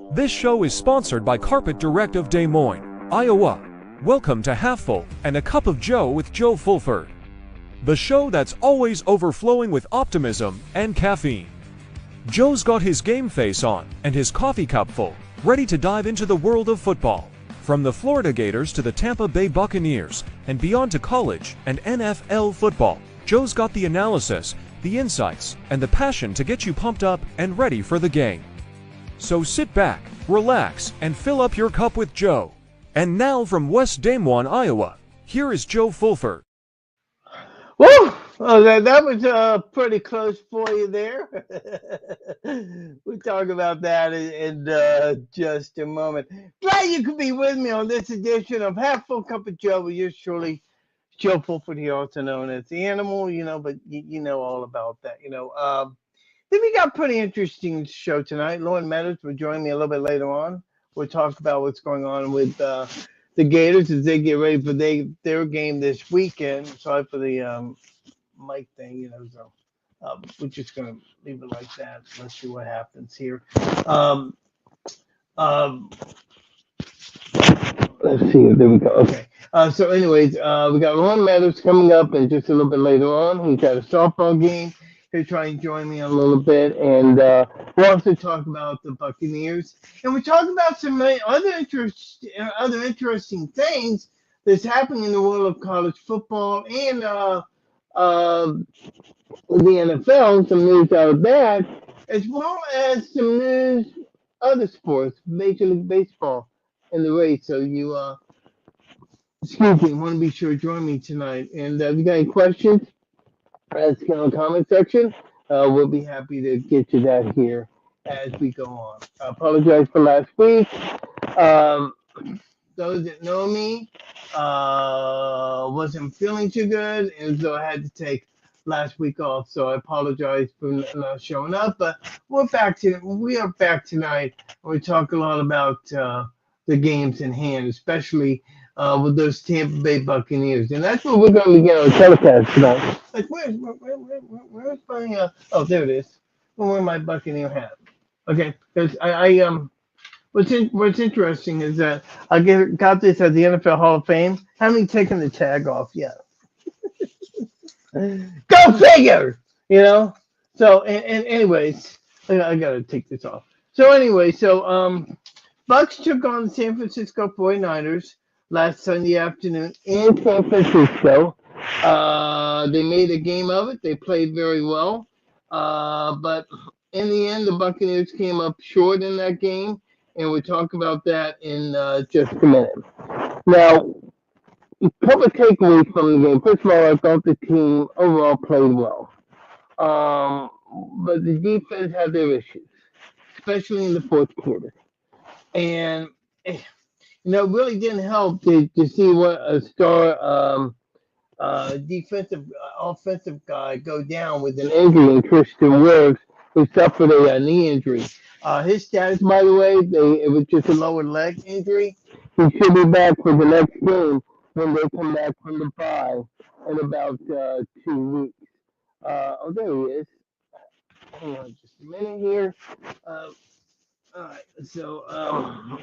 This show is sponsored by Carpet Direct of Des Moines, Iowa. Welcome to Half-Ful and a Cup of Joe with Joe Fulford, the show that's always overflowing with optimism and caffeine. Joe's got his game face on and his coffee cup full, ready to dive into the world of football. From the Florida Gators to the Tampa Bay Buccaneers and beyond to college and NFL football, Joe's got the analysis, the insights, and the passion to get you pumped up and ready for the game. So sit back, relax, and fill up your cup with Joe. And now from West Des Moines, Iowa, here is Joe Fulford. Woo! Oh, that was pretty close for you there. We'll talk about that in just a moment. Glad you could be with me on this edition of Half-Full Cup of Joe with yours truly, Joe Fulford here, also known as the Animal, but you know all about that. Then we got a pretty interesting show tonight. Loren Meadows will join me a little bit later on. We'll talk about what's going on with the Gators as they get ready for their game this weekend. Sorry for the mic thing, so we're just going to leave it like that. Let's see what happens here. Um, um, let's see. There we go. Okay. So anyways, we got Loren Meadows coming up and just a little bit later on. He's got a softball game. He'll try and join me a little bit, and we'll also talk about the Buccaneers, and we talk about some other interesting things that's happening in the world of college football and the NFL. Some news out of that, as well as some news other sports, Major League Baseball, in the race. So you excuse me, want to be sure to join me tonight. And if you got any questions, ask in the comment section. We'll be happy to get to that here as we go on. I apologize for last week. Um, those that know me, wasn't feeling too good, and so I had to take last week off. So I apologize for not showing up, but we are back tonight. We talk a lot about the games in hand, especially with those Tampa Bay Buccaneers, and that's what we're going to begin our telecast tonight. Like, where's my oh, there it is. Where's my Buccaneer hat? Okay, because what's interesting is that got this at the NFL Hall of Fame. Haven't taken the tag off yet. Go figure, So and anyways, I gotta take this off. So anyway, Bucks took on the San Francisco 49ers last Sunday afternoon in San Francisco. They made a game of it. They played very well. But in the end, the Buccaneers came up short in that game, and we'll talk about that in just a minute. Now, a couple of takeaways from the game. First of all, I thought the team overall played well. But the defense had their issues, especially in the fourth quarter. And it really didn't help to see what a star offensive guy go down with an injury in Christian Wilkes, who suffered a knee injury. His status, by the way, it was just a lower leg injury. He should be back for the next game when they come back from the bye in about 2 weeks. Oh, there he is. Hang on just a minute here. All right, so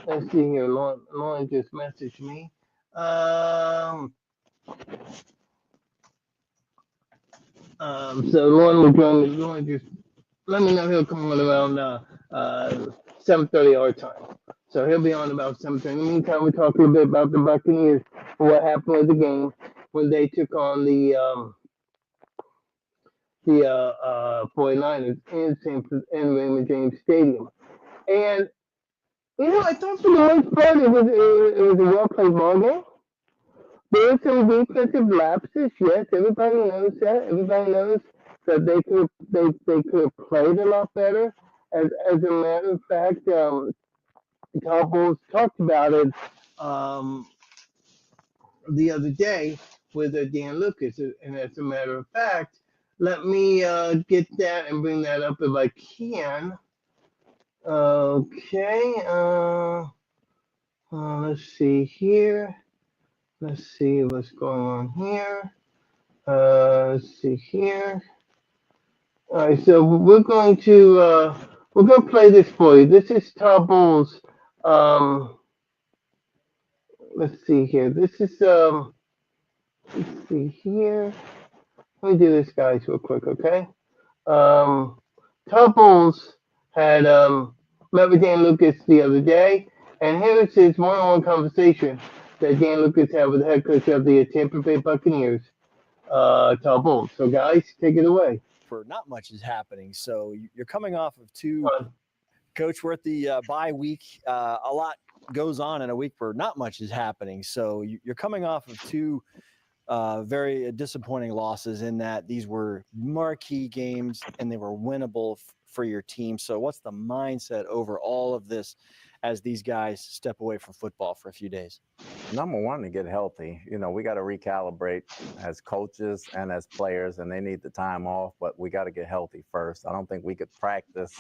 let's see here. Lauren just messaged me. So Lauren will join me. Lauren just let me know he'll come on around 7:30 our time. So he'll be on about 7:30. In the meantime, we'll talk a little bit about the Buccaneers, what happened with the game when they took on the 49ers in Raymond James Stadium. And I thought for the most part it was a well played ball game. There were some defensive lapses, yes. Everybody knows that. Everybody knows that they could have played a lot better. As a matter of fact, Cowboys talked about it the other day with Dan Lucas, and as a matter of fact, let me get that and bring that up if I can. Okay. Let's see here. Let's see what's going on here. Let's see here. All right, so we're going to we're gonna play this for you. This is Tubble's. Um, let's see here. This is let's see here. Let me do this, guys, real quick, okay? Um, Tubble's had met with Dan Lucas the other day, and here's his one-on-one conversation that Dan Lucas had with the head coach of the Tampa Bay Buccaneers, Tubble. So, guys, take it away. For not much is happening. So you're coming off of two, Coach, we're at the bye week. A lot goes on in a week where not much is happening. So you're coming off of two very disappointing losses in that these were marquee games and they were winnable for your team. So what's the mindset over all of this as these guys step away from football for a few days? Number one, to get healthy. We got to recalibrate as coaches and as players, and they need the time off, but we got to get healthy first. I don't think we could practice.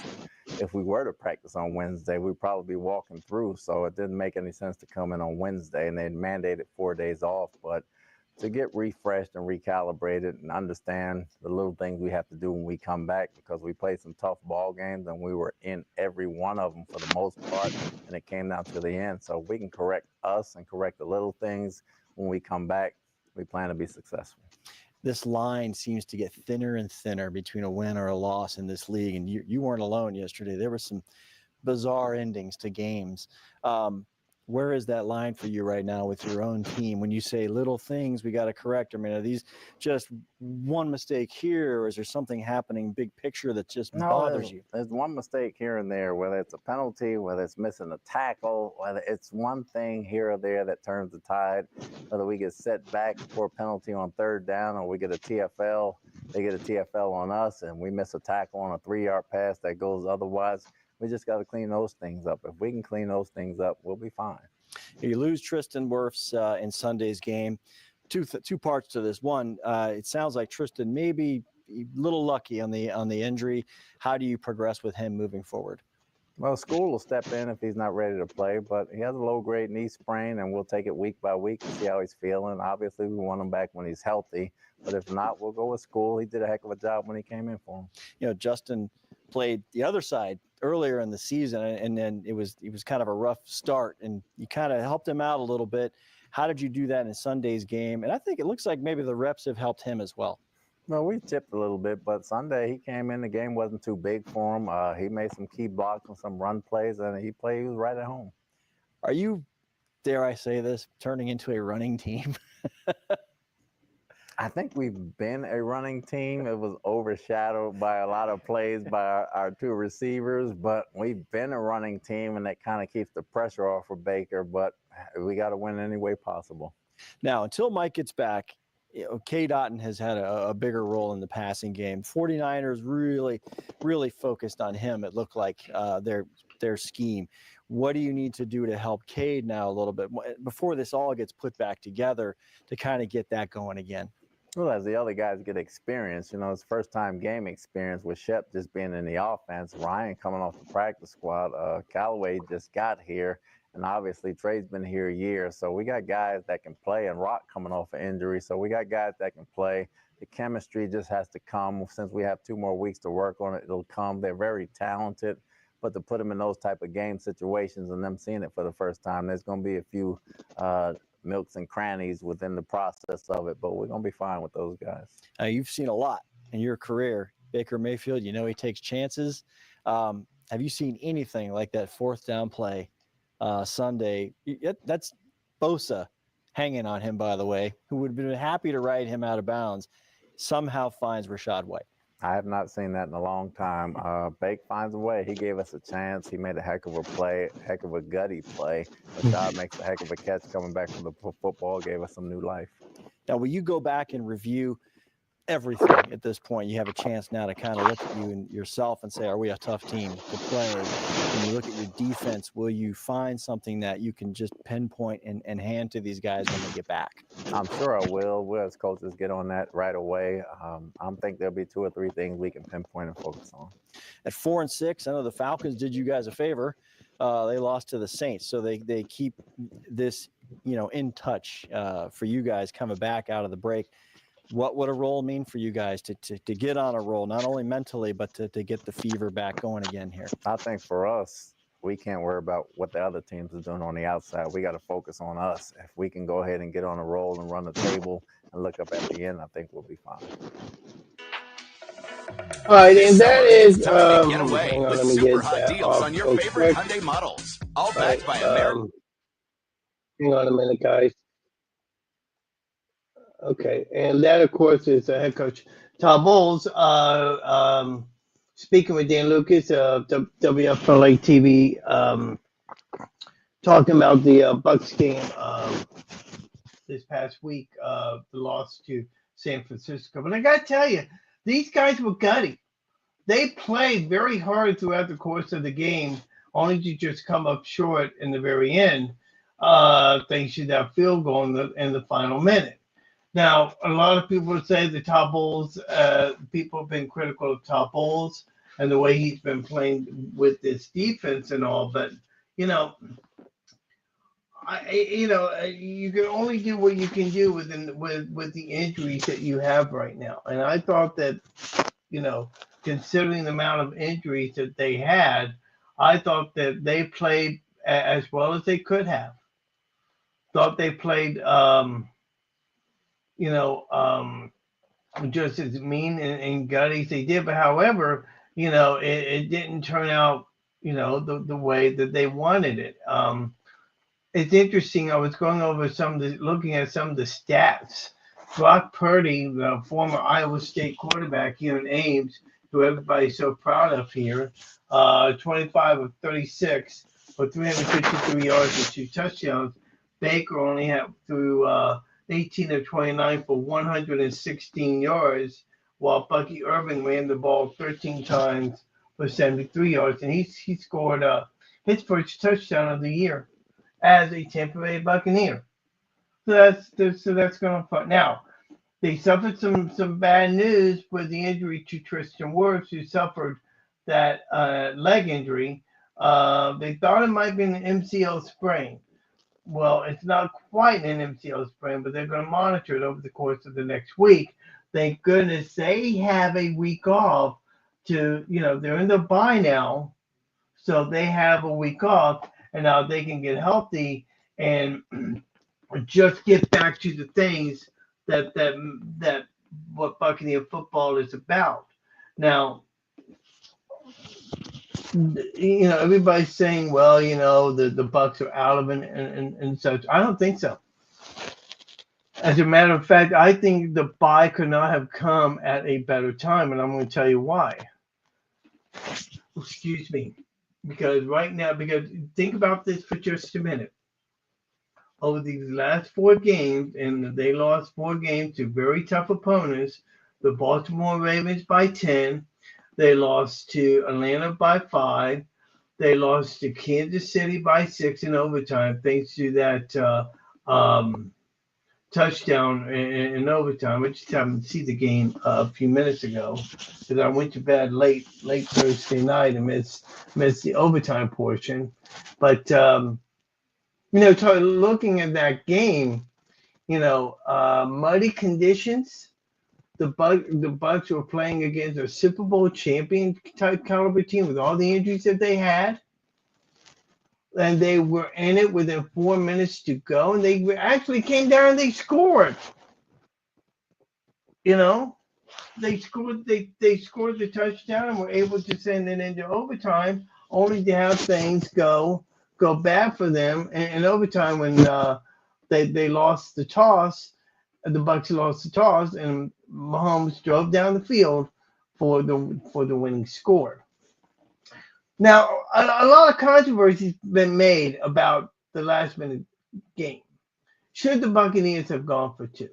If we were to practice on Wednesday, we'd probably be walking through. So it didn't make any sense to come in on Wednesday, and they mandated 4 days off. But to get refreshed and recalibrated and understand the little things we have to do when we come back, because we played some tough ball games and we were in every one of them for the most part, and it came down to the end. So if we can correct us and correct the little things when we come back, we plan to be successful. This line seems to get thinner and thinner between a win or a loss in this league, and you weren't alone yesterday. There were some bizarre endings to games. Where is that line for you right now with your own team? When you say little things we got to correct, I mean, are these just one mistake here, or is there something happening big picture that just bothers you? There's one mistake here and there, whether it's a penalty, whether it's missing a tackle, whether it's one thing here or there that turns the tide, whether we get set back for a penalty on third down or we get a TFL, they get a TFL on us and we miss a tackle on a 3-yard pass that goes otherwise. We just got to clean those things up. If we can clean those things up, we'll be fine. You lose Tristan Wirfs in Sunday's game. Two parts to this. One, it sounds like Tristan may be a little lucky on the injury. How do you progress with him moving forward? Well, school will step in if he's not ready to play, but he has a low-grade knee sprain, and we'll take it week by week to see how he's feeling. Obviously, we want him back when he's healthy, but if not, we'll go with school. He did a heck of a job when he came in for him. Justin played the other side earlier in the season, and then it was kind of a rough start, and you kind of helped him out a little bit. How did you do that in Sunday's game? And I think it looks like maybe the reps have helped him as well. Well, we chipped a little bit, but Sunday he came in, the game wasn't too big for him. He made some key blocks on some run plays, and he was right at home. Are you, dare I say this, turning into a running team? I think we've been a running team. It was overshadowed by a lot of plays by our two receivers, but we've been a running team, and that kind of keeps the pressure off for Baker, but we got to win any way possible. Now, until Mike gets back, K. Dotton has had a bigger role in the passing game. 49ers really focused on him. It looked like their scheme. What do you need to do to help Cade now a little bit before this all gets put back together to kind of get that going again? Well, as the other guys get experience, it's first-time game experience with Shep just being in the offense, Ryan coming off the practice squad, Callaway just got here, and obviously Trey's been here a year. So we got guys that can play, and Rock coming off an injury. So we got guys that can play. The chemistry just has to come. Since we have 2 more weeks to work on it, it'll come. They're very talented, but to put them in those type of game situations and them seeing it for the first time, there's going to be a few milks and crannies within the process of it, but we're going to be fine with those guys. You've seen a lot in your career. Baker Mayfield, he takes chances. Have you seen anything like that 4th down play Sunday? That's Bosa hanging on him, by the way, who would have been happy to ride him out of bounds, somehow finds Rachaad White. I have not seen that in a long time. Bake finds a way. He gave us a chance. He made a heck of a play, heck of a gutty play. Rachaad makes a heck of a catch coming back from the football, gave us some new life. Now, will you go back and review everything at this point? You have a chance now to kind of look at you and yourself and say, are we a tough team to play? When you look at your defense, will you find something that you can just pinpoint and hand to these guys when they get back? I'm sure I will. We'll, as coaches, get on that right away. I think there'll be 2 or 3 things we can pinpoint and focus on. At 4-6, I know the Falcons did you guys a favor. They lost to the Saints, so they keep this, in touch for you guys coming back out of the break. what would a roll mean for you guys to get on a roll, not only mentally, but to get the fever back going again here? I think for us, we can't worry about what the other teams are doing on the outside. We got to focus on us. If we can go ahead and get on a roll and run the table and look up at the end, I think we'll be fine. All right, This and that summer, is, it's time to get away hang on, with let me super get hot that deals off on your real favorite quick. Hyundai models. All All right, backed by American. hang on a minute, guys. Okay, and that, of course, is head coach Todd Bowles speaking with Dan Lucas of WFLA TV, talking about the Bucks game this past week, the loss to San Francisco. But I got to tell you, these guys were gutty. They played very hard throughout the course of the game, only to just come up short in the very end, thanks to that field goal in the final minute. Now, a lot of people would say the Todd Bowles, people have been critical of Todd Bowles and the way he's been playing with this defense and all, but, you know, you can only do what you can do with the injuries that you have right now. And I thought that, considering the amount of injuries that they had, I thought that they played as well as they could have. Thought they played, just as mean and gutty as they did. But however, it didn't turn out, the way that they wanted it. It's interesting. I was going over looking at some of the stats. Brock Purdy, the former Iowa State quarterback here in Ames, who everybody's so proud of here, 25 of 36 for 353 yards and 2 touchdowns. Baker only had through 18 of 29 for 116 yards, while Bucky Irving ran the ball 13 times for 73 yards, and he scored his first touchdown of the year as a Tampa Bay Buccaneer. So that's going to fun. Now, they suffered some bad news with the injury to Tristan Wirfs, who suffered that leg injury. They thought it might be an MCL sprain. Well, it's not quite an MCL sprain, but they're going to monitor it over the course of the next week. Thank goodness they have a week off they're in the bye now, so they have a week off, and now they can get healthy and just get back to the things that what Buccaneer football is about. Now, everybody's saying, well, the Bucks are out of it and such. I don't think so. As a matter of fact, I think the bye could not have come at a better time, and I'm going to tell you why. Excuse me. Because think about this for just a minute. Over these last 4 games, and they lost 4 games to very tough opponents, the Baltimore Ravens by 10, they lost to Atlanta by 5, they lost to Kansas City by 6 in overtime, thanks to that touchdown in overtime. I just happened to see the game a few minutes ago because I went to bed late Thursday night and missed the overtime portion. But looking at that game, muddy conditions. The Bucks were playing against a Super Bowl champion type caliber team with all the injuries that they had. And they were in it within 4 minutes to go, and they actually came down and they scored. They scored the touchdown and were able to send it into overtime, only to have things go bad for them in overtime when they lost the toss. The Bucks lost the toss, and Mahomes drove down the field for the winning score. Now, a lot of controversy has been made about the last minute game. Should the Buccaneers have gone for 2?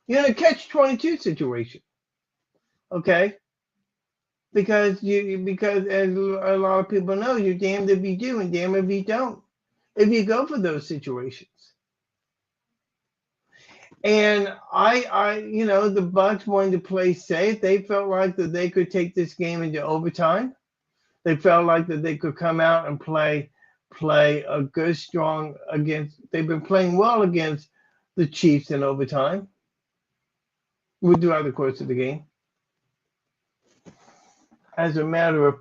You're in a catch-22 situation, okay? Because as a lot of people know, you're damned if you do and damned if you don't. If you go for those situations. And the Bucks wanted to play safe. They felt like that they could take this game into overtime. They felt like that they could come out and play play a good, strong against. They've been playing well against the Chiefs in overtime. Throughout the course of the game. As a matter of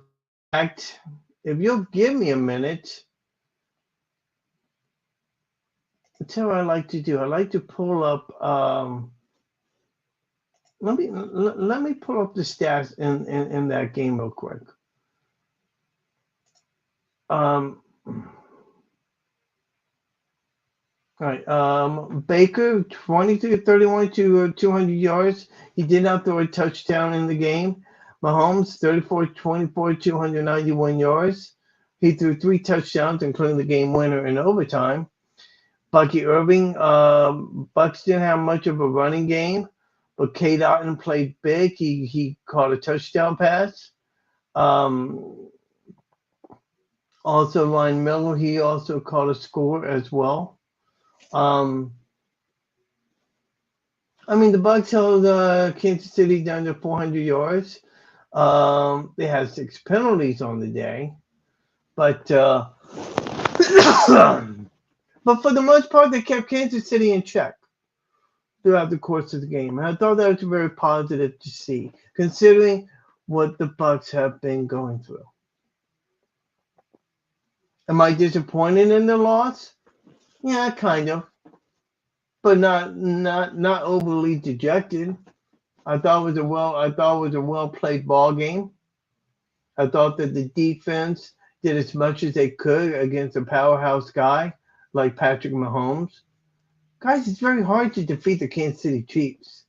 fact, if you'll give me a minute, that's what I like to do. I like to pull up. Let me pull up the stats in that game real quick. All right. Baker, 23-31 to 200 yards. He did not throw a touchdown in the game. Mahomes, 34-24, 291 yards. He threw 3 touchdowns, including the game winner in overtime. Bucky Irving, Bucks didn't have much of a running game, but Kate Otten played big. He caught a touchdown pass. Also, Ryan Miller, he also caught a score as well. I mean, the Bucks held Kansas City down to 400 yards. They had 6 penalties on the day, but but for the most part, they kept Kansas City in check throughout the course of the game. And I thought that was very positive to see, considering what the Bucks have been going through. Am I disappointed in the loss? Yeah, kind of, but not overly dejected. I thought it was a well played ball game. I thought that the defense did as much as they could against a powerhouse guy like Patrick Mahomes. Guys, it's very hard to defeat the Kansas City Chiefs.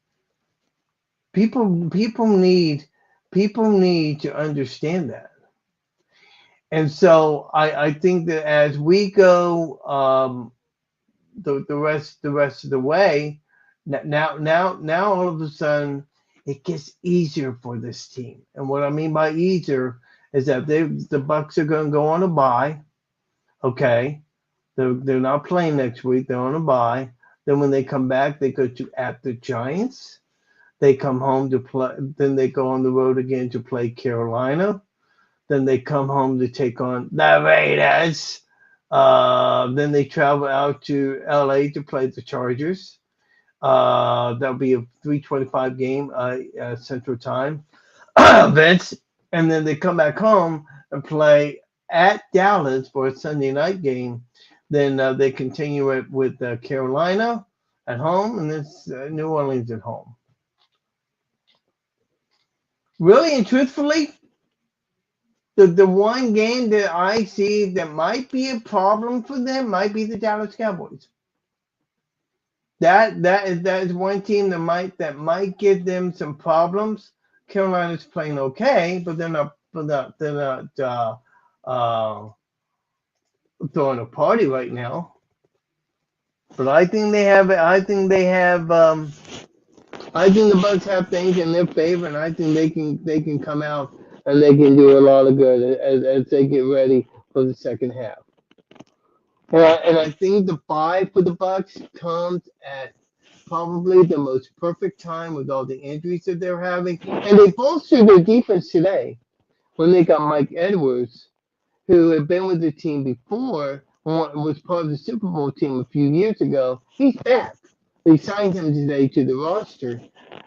People need to understand that. And so I think that as we go the rest of the way, now all of a sudden it gets easier for this team. And what I mean by easier is that the Bucks are going to go on a bye. Okay, they're not playing next week. They're on a bye. Then when they come back, they go to at the Giants. They come home to play. Then they go on the road again to play Carolina. Then they come home to take on the Raiders. Then they travel out to LA to play the Chargers. That'll be a 3:25 game Central Time. Vince, and then they come back home and play at Dallas for a Sunday night game. Then they continue it with Carolina at home, and then New Orleans at home. Really and truthfully, the one game that I see that might be a problem for them might be the Dallas Cowboys. That is one team that might give them some problems. Carolina's playing okay, but they're not throwing a party right now. But I think I think the Bucks have things in their favor, and I think they can come out and they can do a lot of good as they get ready for the second half. And I think the bye for the Bucks comes at probably the most perfect time with all the injuries that they're having, and they bolstered their defense today when they got Mike Edwards, who had been with the team before, was part of the Super Bowl team a few years ago. He's back. They signed him today to the roster.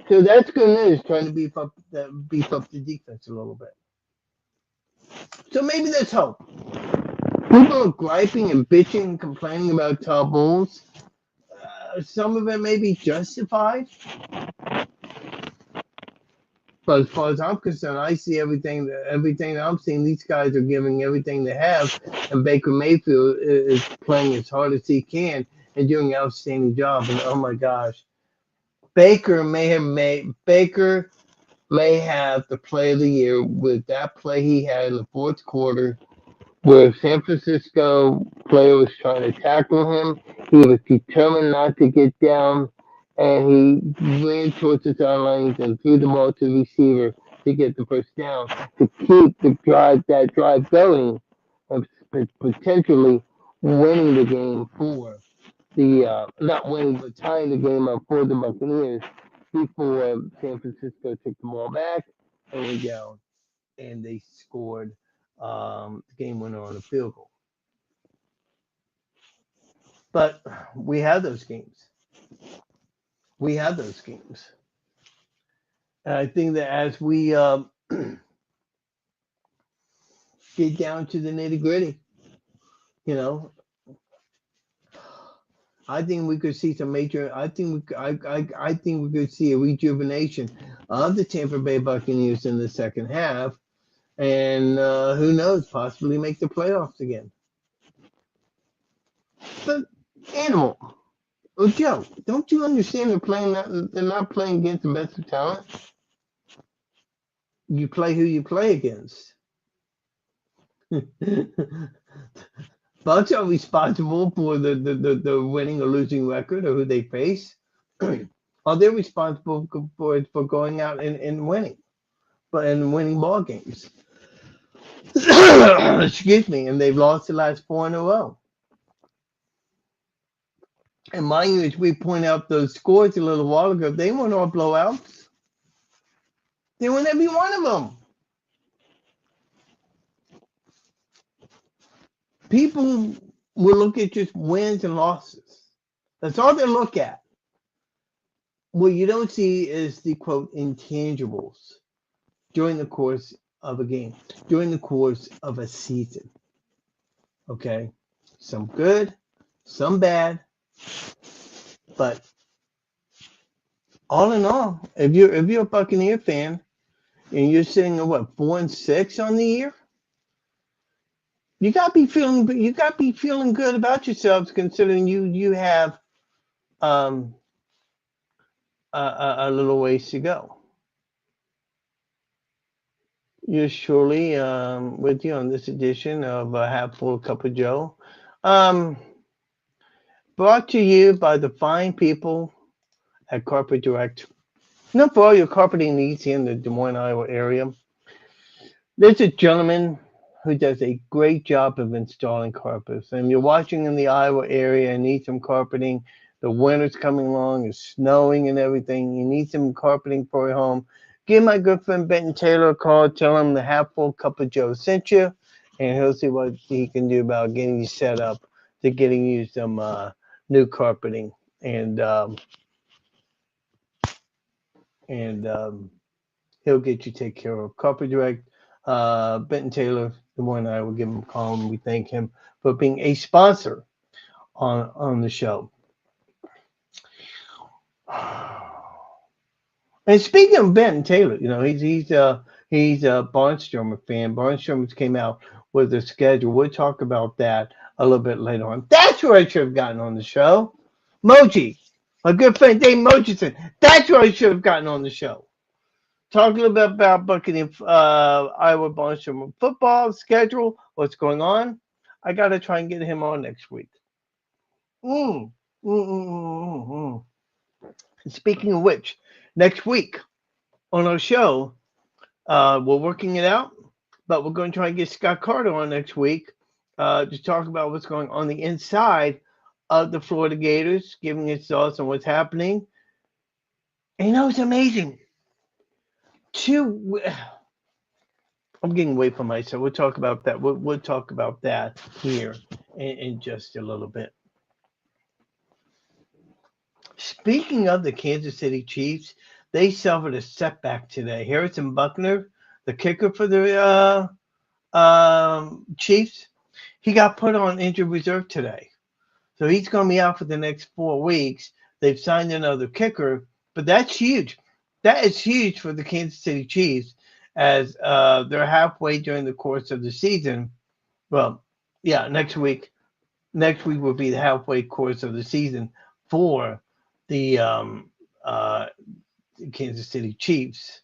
So that's good news, trying to beef up the defense a little bit. So maybe there's hope. People are griping and bitching and complaining about Todd Bowles. Some of it may be justified. But as far as I'm concerned, I see everything that I'm seeing. These guys are giving everything they have, and Baker Mayfield is playing as hard as he can and doing an outstanding job. And oh my gosh, Baker may have the play of the year with that play he had in the fourth quarter, where San Francisco player was trying to tackle him. He was determined not to get down, and he ran towards the sidelines and threw the ball to the receiver to get the first down to keep that drive going, and potentially winning the game for the not winning but tying the game up for the Buccaneers before San Francisco took the ball back and went down, and they scored the game winner on a field goal. But we have those games. We have those games. And I think that as we get down to the nitty gritty, you know, I think we could see some major. I think we could see a rejuvenation of the Tampa Bay Buccaneers in the second half, and who knows, possibly make the playoffs again. But Animal, Joe, don't you understand they're not playing against the best of talent? You play who you play against. Bucks are responsible for the winning or losing record or who they face. Are they responsible for going out and winning, but and winning ball games? Excuse me, and they've lost the last 4 in a row. And mind you, as we point out those scores a little while ago, they weren't all blowouts. They won every one of them. People will look at just wins and losses. That's all they look at. What you don't see is the quote intangibles during the course of a game, during the course of a season. Okay? Some good, some bad, but all in all, if you're a Buccaneer fan and you're sitting at what 4-6 on the year, you gotta be feeling good about yourselves considering you have a little ways to go. You're surely with you on this edition of Half-Full Cup of Joe. Brought to you by the fine people at Carpet Direct. Now, for all your carpeting needs here in the Des Moines, Iowa area, there's a gentleman who does a great job of installing carpets. And you're watching in the Iowa area and need some carpeting. The winter's coming along, it's snowing and everything. You need some carpeting for your home. Give my good friend Benton Taylor a call. Tell him the Half-Full Cup of Joe sent you, and he'll see what he can do about getting you set up to getting you some new carpeting. And he'll get you taken care of. Carpet Direct, Benton Taylor, the one I will give him a call, and we thank him for being a sponsor on the show. And speaking of Benton Taylor, you know, he's a Barnstormer fan. Barnstormers came out with a schedule. We'll talk about that a little bit later on. That's where I should have gotten on the show. Moji, my good friend Dave Mojison. That's where I should have gotten on the show. Talk a little bit about Buccaneer Iowa Barnstormer football schedule, what's going on. I got to try and get him on next week. Speaking of which, next week on our show, we're working it out, but we're going to try and get Scott Carter on next week to talk about what's going on the inside of the Florida Gators, giving his thoughts on what's happening. And you know, it's amazing. I'm getting away from myself. We'll talk about that. We'll talk about that here in just a little bit. Speaking of the Kansas City Chiefs, they suffered a setback today. Harrison Buckner, the kicker for the Chiefs, he got put on injured reserve today. So he's going to be out for the next 4 weeks. They've signed another kicker, but that's huge. That is huge for the Kansas City Chiefs as they're halfway during the course of the season. Well, yeah, next week. Next week will be the halfway course of the season for the Kansas City Chiefs.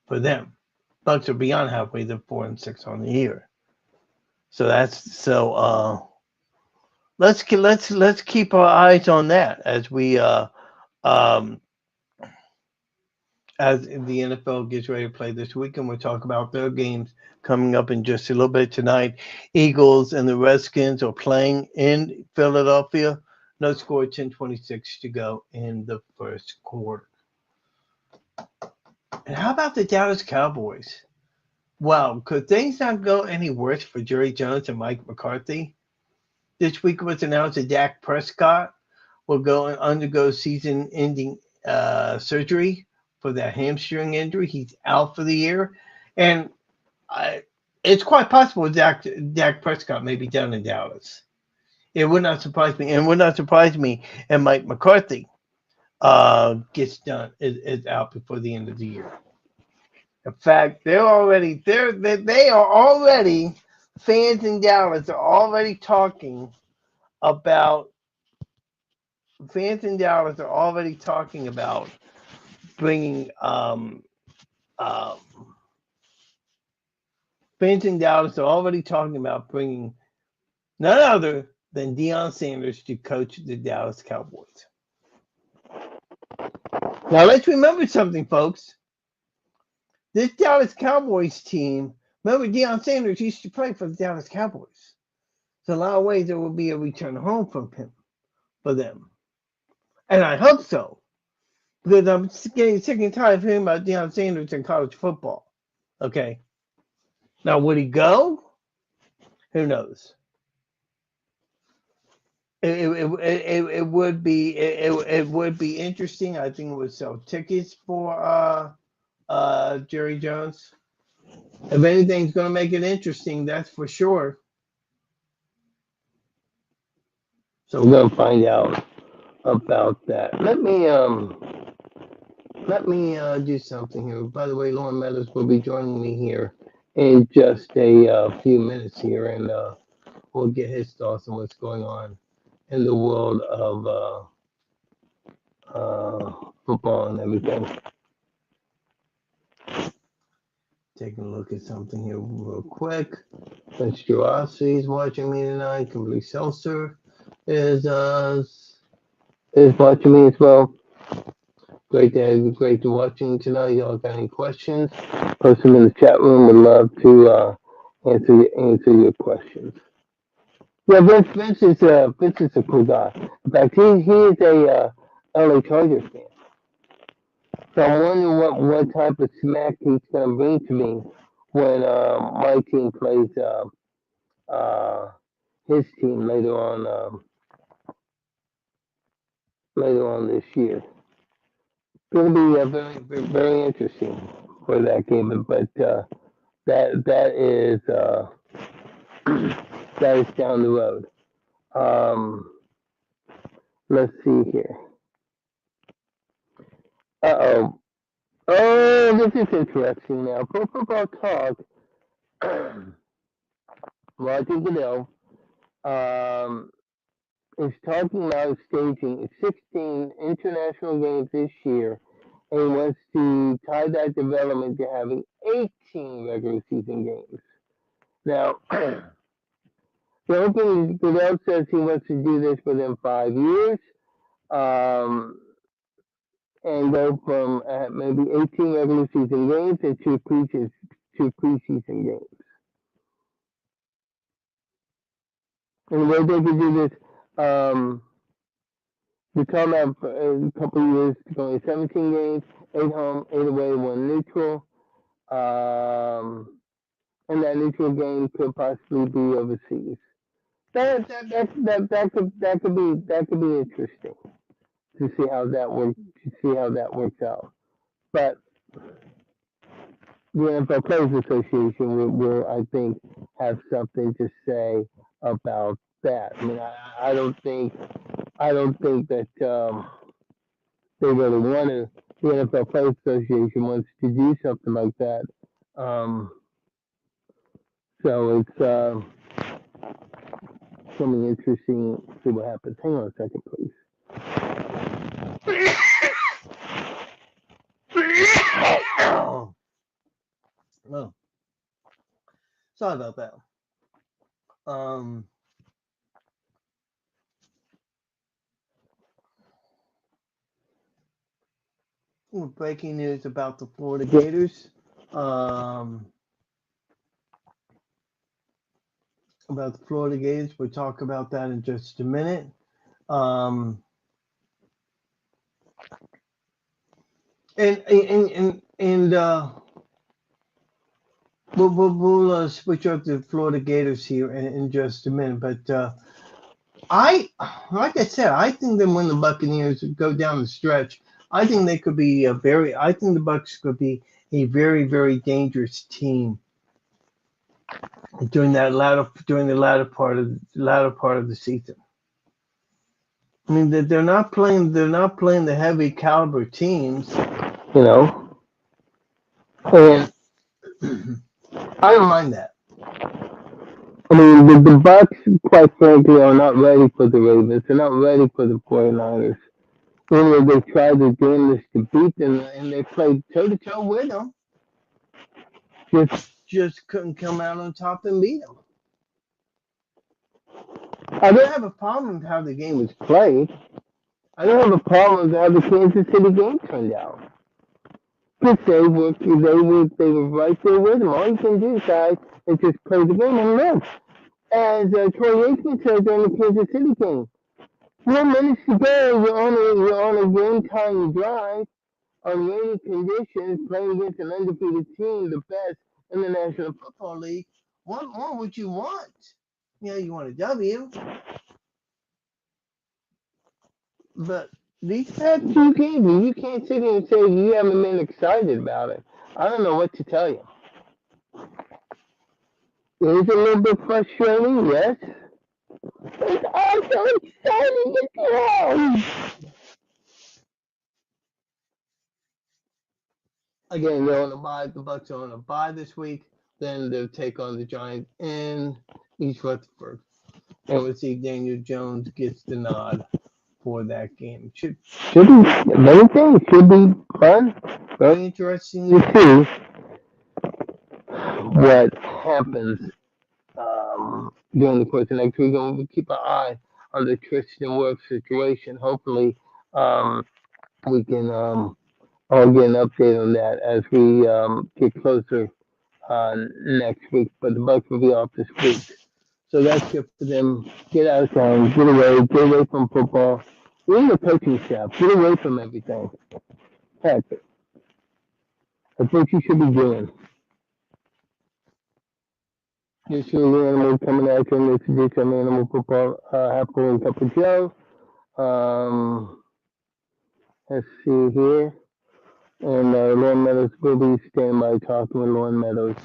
For them, Bucks are beyond halfway. They're 4-6 on the year. So let's keep our eyes on that as we as the NFL gets ready to play this weekend. We'll talk about their games coming up in just a little bit tonight. Eagles and the Redskins are playing in Philadelphia. No score, 10:26 to go in the first quarter. And how about the Dallas Cowboys? Wow, could things not go any worse for Jerry Jones and Mike McCarthy? this week it was announced that Dak Prescott will undergo season-ending surgery for that hamstring injury. He's out for the year, and it's quite possible Dak Prescott may be down in Dallas. It would not surprise me, and would not surprise me. And Mike McCarthy is out before the end of the year. In fact, they are already fans in Dallas are already talking about bringing fans in Dallas are already talking about bringing none other than Deion Sanders to coach the Dallas Cowboys. Now let's remember something, folks. This Dallas Cowboys team, remember Deion Sanders used to play for the Dallas Cowboys. So in a lot of ways there will be a return home from him for them. And I hope so. Because I'm getting sick and tired of hearing about Deion Sanders in college football. Okay. Now would he go? Who knows? It would be interesting. I think it would sell tickets for Jerry Jones. If anything's going to make it interesting, that's for sure. So we're going to find out about that. Let me do something here. By the way, Loren Meadows will be joining me here in just a few minutes here, and we'll get his thoughts on what's going on in the world of football and everything. Taking a look at something here real quick. Vince Girassi is watching me tonight. Kimberly Seltzer is watching me as well. Great to watching tonight. Y'all got any questions? Post them in the chat room. Would love to answer your questions. Yeah, Vince is a cool guy. In fact, he is a LA Chargers fan. So I'm wondering what type of smack he's gonna bring to me when my team plays his team later on this year. It's gonna be very very interesting for that game, but that is that is down the road. Let's see here. Uh-oh. Oh, this is interesting now. Pro Football Talk, Roger Goodell, is talking about staging 16 international games this year and wants to tie that development to having 18 regular season games. Now, the opening, Goodell says he wants to do this within 5 years. And go from maybe 18 regular season games and two preseason games. And the way they could do this, we talking about a couple of years going 17 games, 8 home, 8 away, 1 neutral. And that neutral game could possibly be overseas. That could be interesting to see how that works out. But the NFL Players Association will, I think, have something to say about that. I mean, I don't think that they really want to. The NFL Players Association wants to do something like that. So it's something interesting. See what happens. Hang on a second, please. Oh, sorry about that. Breaking news about the Florida Gators. About the Florida Gators, we'll talk about that in just a minute. We'll switch up to Florida Gators here in just a minute. But Like I said, I think that when the Buccaneers go down the stretch, I think they could be I think the Bucks could be a very, very dangerous team during the latter part of the season. I mean, they're not playing the heavy caliber teams, you know, and I don't mind that. I mean, the Bucks, quite frankly, are not ready for the Ravens. They're not ready for the 49ers. Even though they tried their damnedest to beat them, and they played toe to toe with them, just couldn't come out on top and beat them. I don't have a problem with how the game was played. I don't have a problem with how the Kansas City game turned out. But they were right there with them. All you can do, guys, is just play the game and look. As Troy Aikman said during the Kansas City game, 4 minutes to go, you're on a game time drive on rainy conditions, playing against an undefeated team, the best in the National Football League. What more would you want? You know, you want a W. But these past two games, you can't sit here and say you haven't been excited about it. I don't know what to tell you. It is a little bit frustrating, yes. It's also exciting as well. Again, they're on a bye. The Bucks are on a bye this week. Then they'll take on the Giants in East Rutherford. And we'll see if Daniel Jones gets the nod for that game. Should be many things. Should be fun. Very interesting to see what happens during the course of next week. And we'll keep an eye on the Tristan Wirfs situation. Hopefully, we can all get an update on that as we get closer next week. But the Bucks will be off this week. So that's good for them. Get out of town, get away from football. We're in the coaching staff. Get away from everything. Heck, that's what you should be doing. This is the Animal coming at you in this edition of Animal Football, Half-Ful and Cup of Joe. Let's see here. And Loren Meadows will be standing by talking with Loren Meadows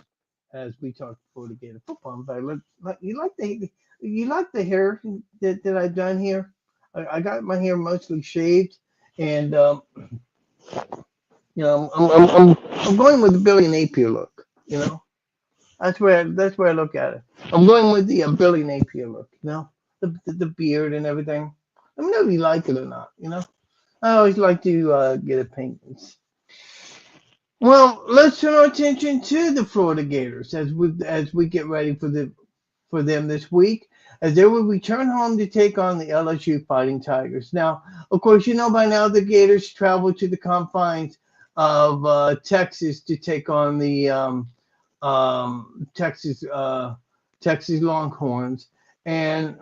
as we talk before the game of football. But you like the hair that I've done here? I got my hair mostly shaved, and you know I'm going with the Billy Napier look. You know, that's where I look at it. I'm going with the Billy Napier look. You know, the beard and everything. I mean, whether you like it or not. You know, I always like to get opinions. Well, let's turn our attention to the Florida Gators as we get ready for them this week, as they will return home to take on the LSU Fighting Tigers. Now, of course, you know by now the Gators travel to the confines of Texas to take on the Texas Longhorns, and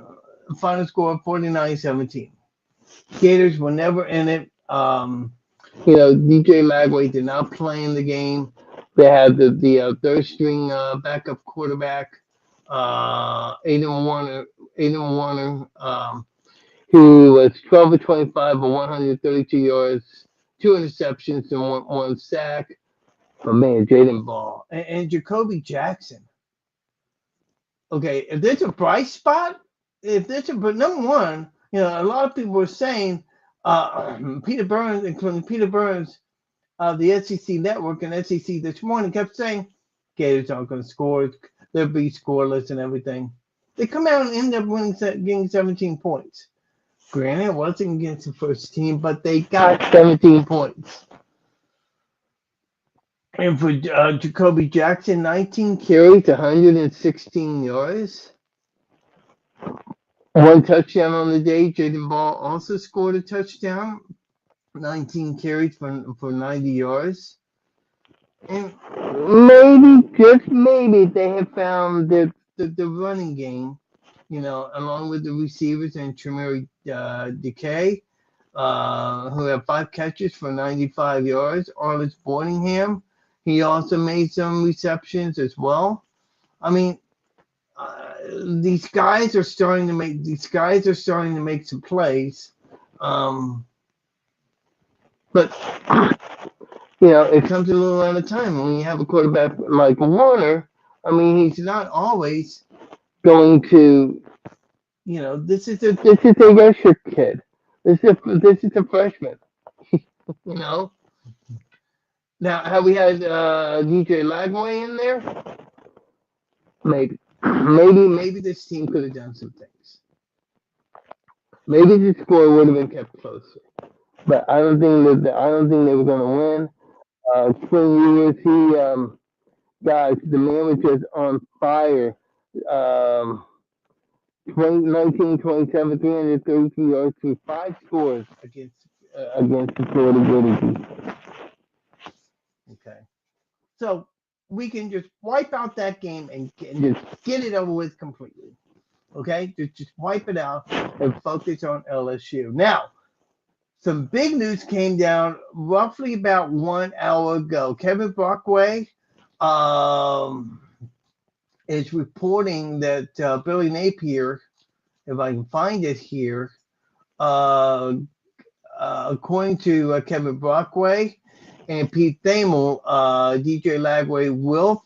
final score 49-17. Gators were never in it. DJ Magway did not play in the game. They had the third string backup quarterback, Aiden Warner, who was 12 of 25 for 132 yards, 2 interceptions, and one sack. But man, Jaden Ball and Jacoby Jackson. Okay, if there's a bright spot, but number one, a lot of people were saying Peter Burns, including Peter Burns of the SEC Network and SEC this morning, kept saying Gators aren't going to score. They'll be scoreless and everything. They come out and end up getting 17 points. Granted, it wasn't against the first team, but they got 17 points. And for Jacoby Jackson, 19 carries, 116 yards. One touchdown on the day. Jaden Ball also scored a touchdown. 19 carries for 90 yards. And maybe, just maybe, they have found the running game, along with the receivers and Tremere Decay, who have 5 catches for 95 yards. Arliss Boardingham, he also made some receptions as well. I mean, these guys are starting to make some plays. But it comes a little at a time. When you have a quarterback like Warner, I mean, he's not always going to. This is a redshirt kid. This is a freshman. You know. Now, have we had DJ Lagway in there? Maybe, maybe this team could have done some things. Maybe the score would have been kept closer. But I don't think they were going to win. Spring Ewers, guys, the man was just on fire. 19, 27, 333 yards through 5 scores against the Florida Gators. Okay. So we can just wipe out that game and just get it over with completely. Okay? Just wipe it out and focus on LSU. Now, some big news came down roughly about 1 hour ago. Kevin Brockway is reporting that Billy Napier, if I can find it here, according to Kevin Brockway and Pete Thamel, DJ Lagway will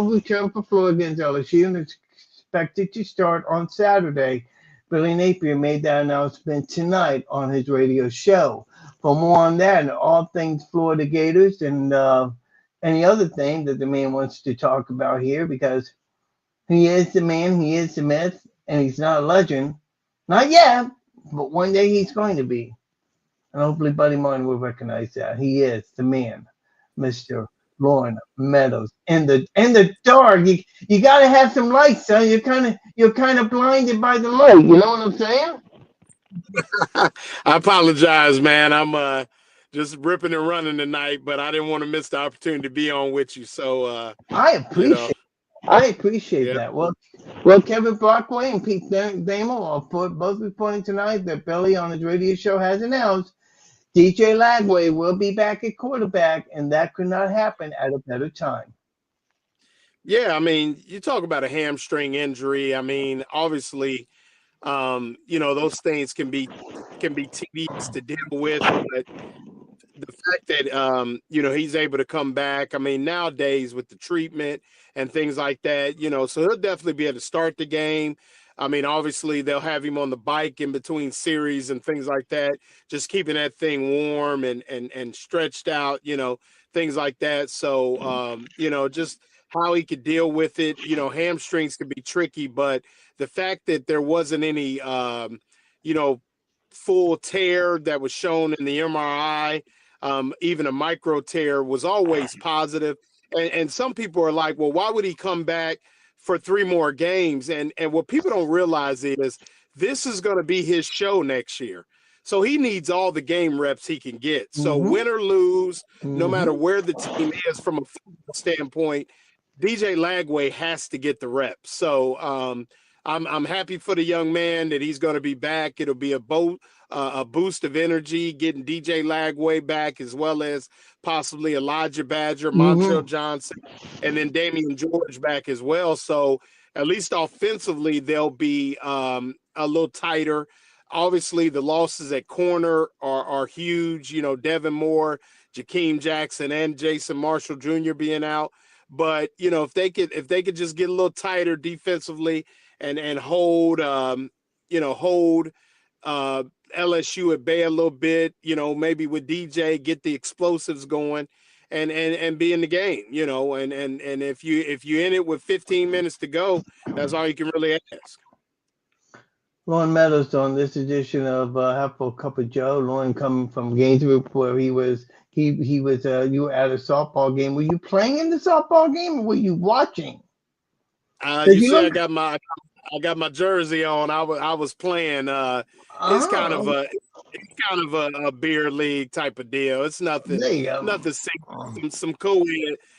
return for Florida against LSU and is expected to start on Saturday. Billy Napier made that announcement tonight on his radio show. For more on that and all things Florida Gators and any other thing that the man wants to talk about here, because he is the man, he is the myth, and he's not a legend. Not yet, but one day he's going to be. And hopefully Buddy Martin will recognize that. He is the man, Mr. Loren Meadows. In the dark, you gotta have some light, son. You're kind of blinded by the light. You know what I'm saying? I apologize, man. I'm just ripping and running tonight, but I didn't want to miss the opportunity to be on with you. So I appreciate that. Well, Kevin Brockway and Pete Thamel are both reporting tonight that Billy on his radio show has announced DJ Lagway will be back at quarterback, and that could not happen at a better time. Yeah, I mean, you talk about a hamstring injury. I mean, obviously, those things can be tedious to deal with, but the fact that he's able to come back. I mean, nowadays with the treatment and things like that, so he'll definitely be able to start the game. I mean, obviously they'll have him on the bike in between series and things like that, just keeping that thing warm and stretched out, things like that. So, just how he could deal with it. Hamstrings can be tricky, but the fact that there wasn't any, full tear that was shown in the MRI, even a micro tear was always positive. And some people are like, well, why would he come back for 3 more games? And what people don't realize is this is going to be his show next year. So he needs all the game reps he can get. So win or lose, no matter where the team is from a football standpoint, DJ Lagway has to get the reps. So I'm happy for the young man that he's going to be back. It'll be a boost of energy, getting DJ Lagway back, as well as possibly Elijah Badger, Montrell Johnson, and then Damian George back as well. So at least offensively, they'll be a little tighter. Obviously, the losses at corner are huge. Devin Moore, Jakeem Jackson, and Jason Marshall Jr. being out. But if they could just get a little tighter defensively and hold LSU at bay a little bit, maybe with DJ, get the explosives going and be in the game, and if you're in it with 15 minutes to go, that's all you can really ask. Loren Meadows on this edition of Half-Ful Cup of Joe. Loren coming from Gainesville, where he was you were at a softball game. Were you playing in the softball game, or were you watching? You see, I got my jersey on. I was playing. It's kind of a beer league type of deal. It's nothing. Nothing.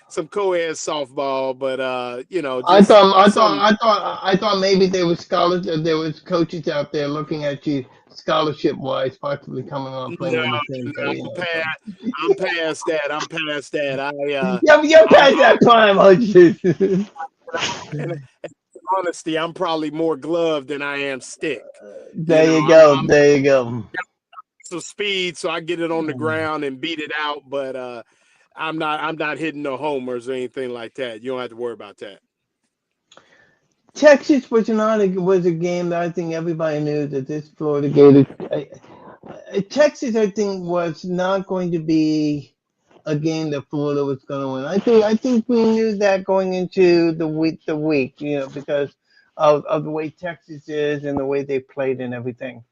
Some co-ed softball, but I thought maybe there was coaches out there looking at you scholarship wise, possibly coming on playing on the same team. I'm past that. You're past that time, aren't you? honesty, I'm probably more glove than I am stick. There you I'm go. There you go. some speed, so I get it on the ground and beat it out. But I'm not hitting no homers or anything like that. You don't have to worry about that. Texas was a game that I think everybody knew that this Florida Gators. Texas, I think, was not going to be a game that Florida was going to win. I think we knew that going into the week, because of the way Texas is and the way they played and everything.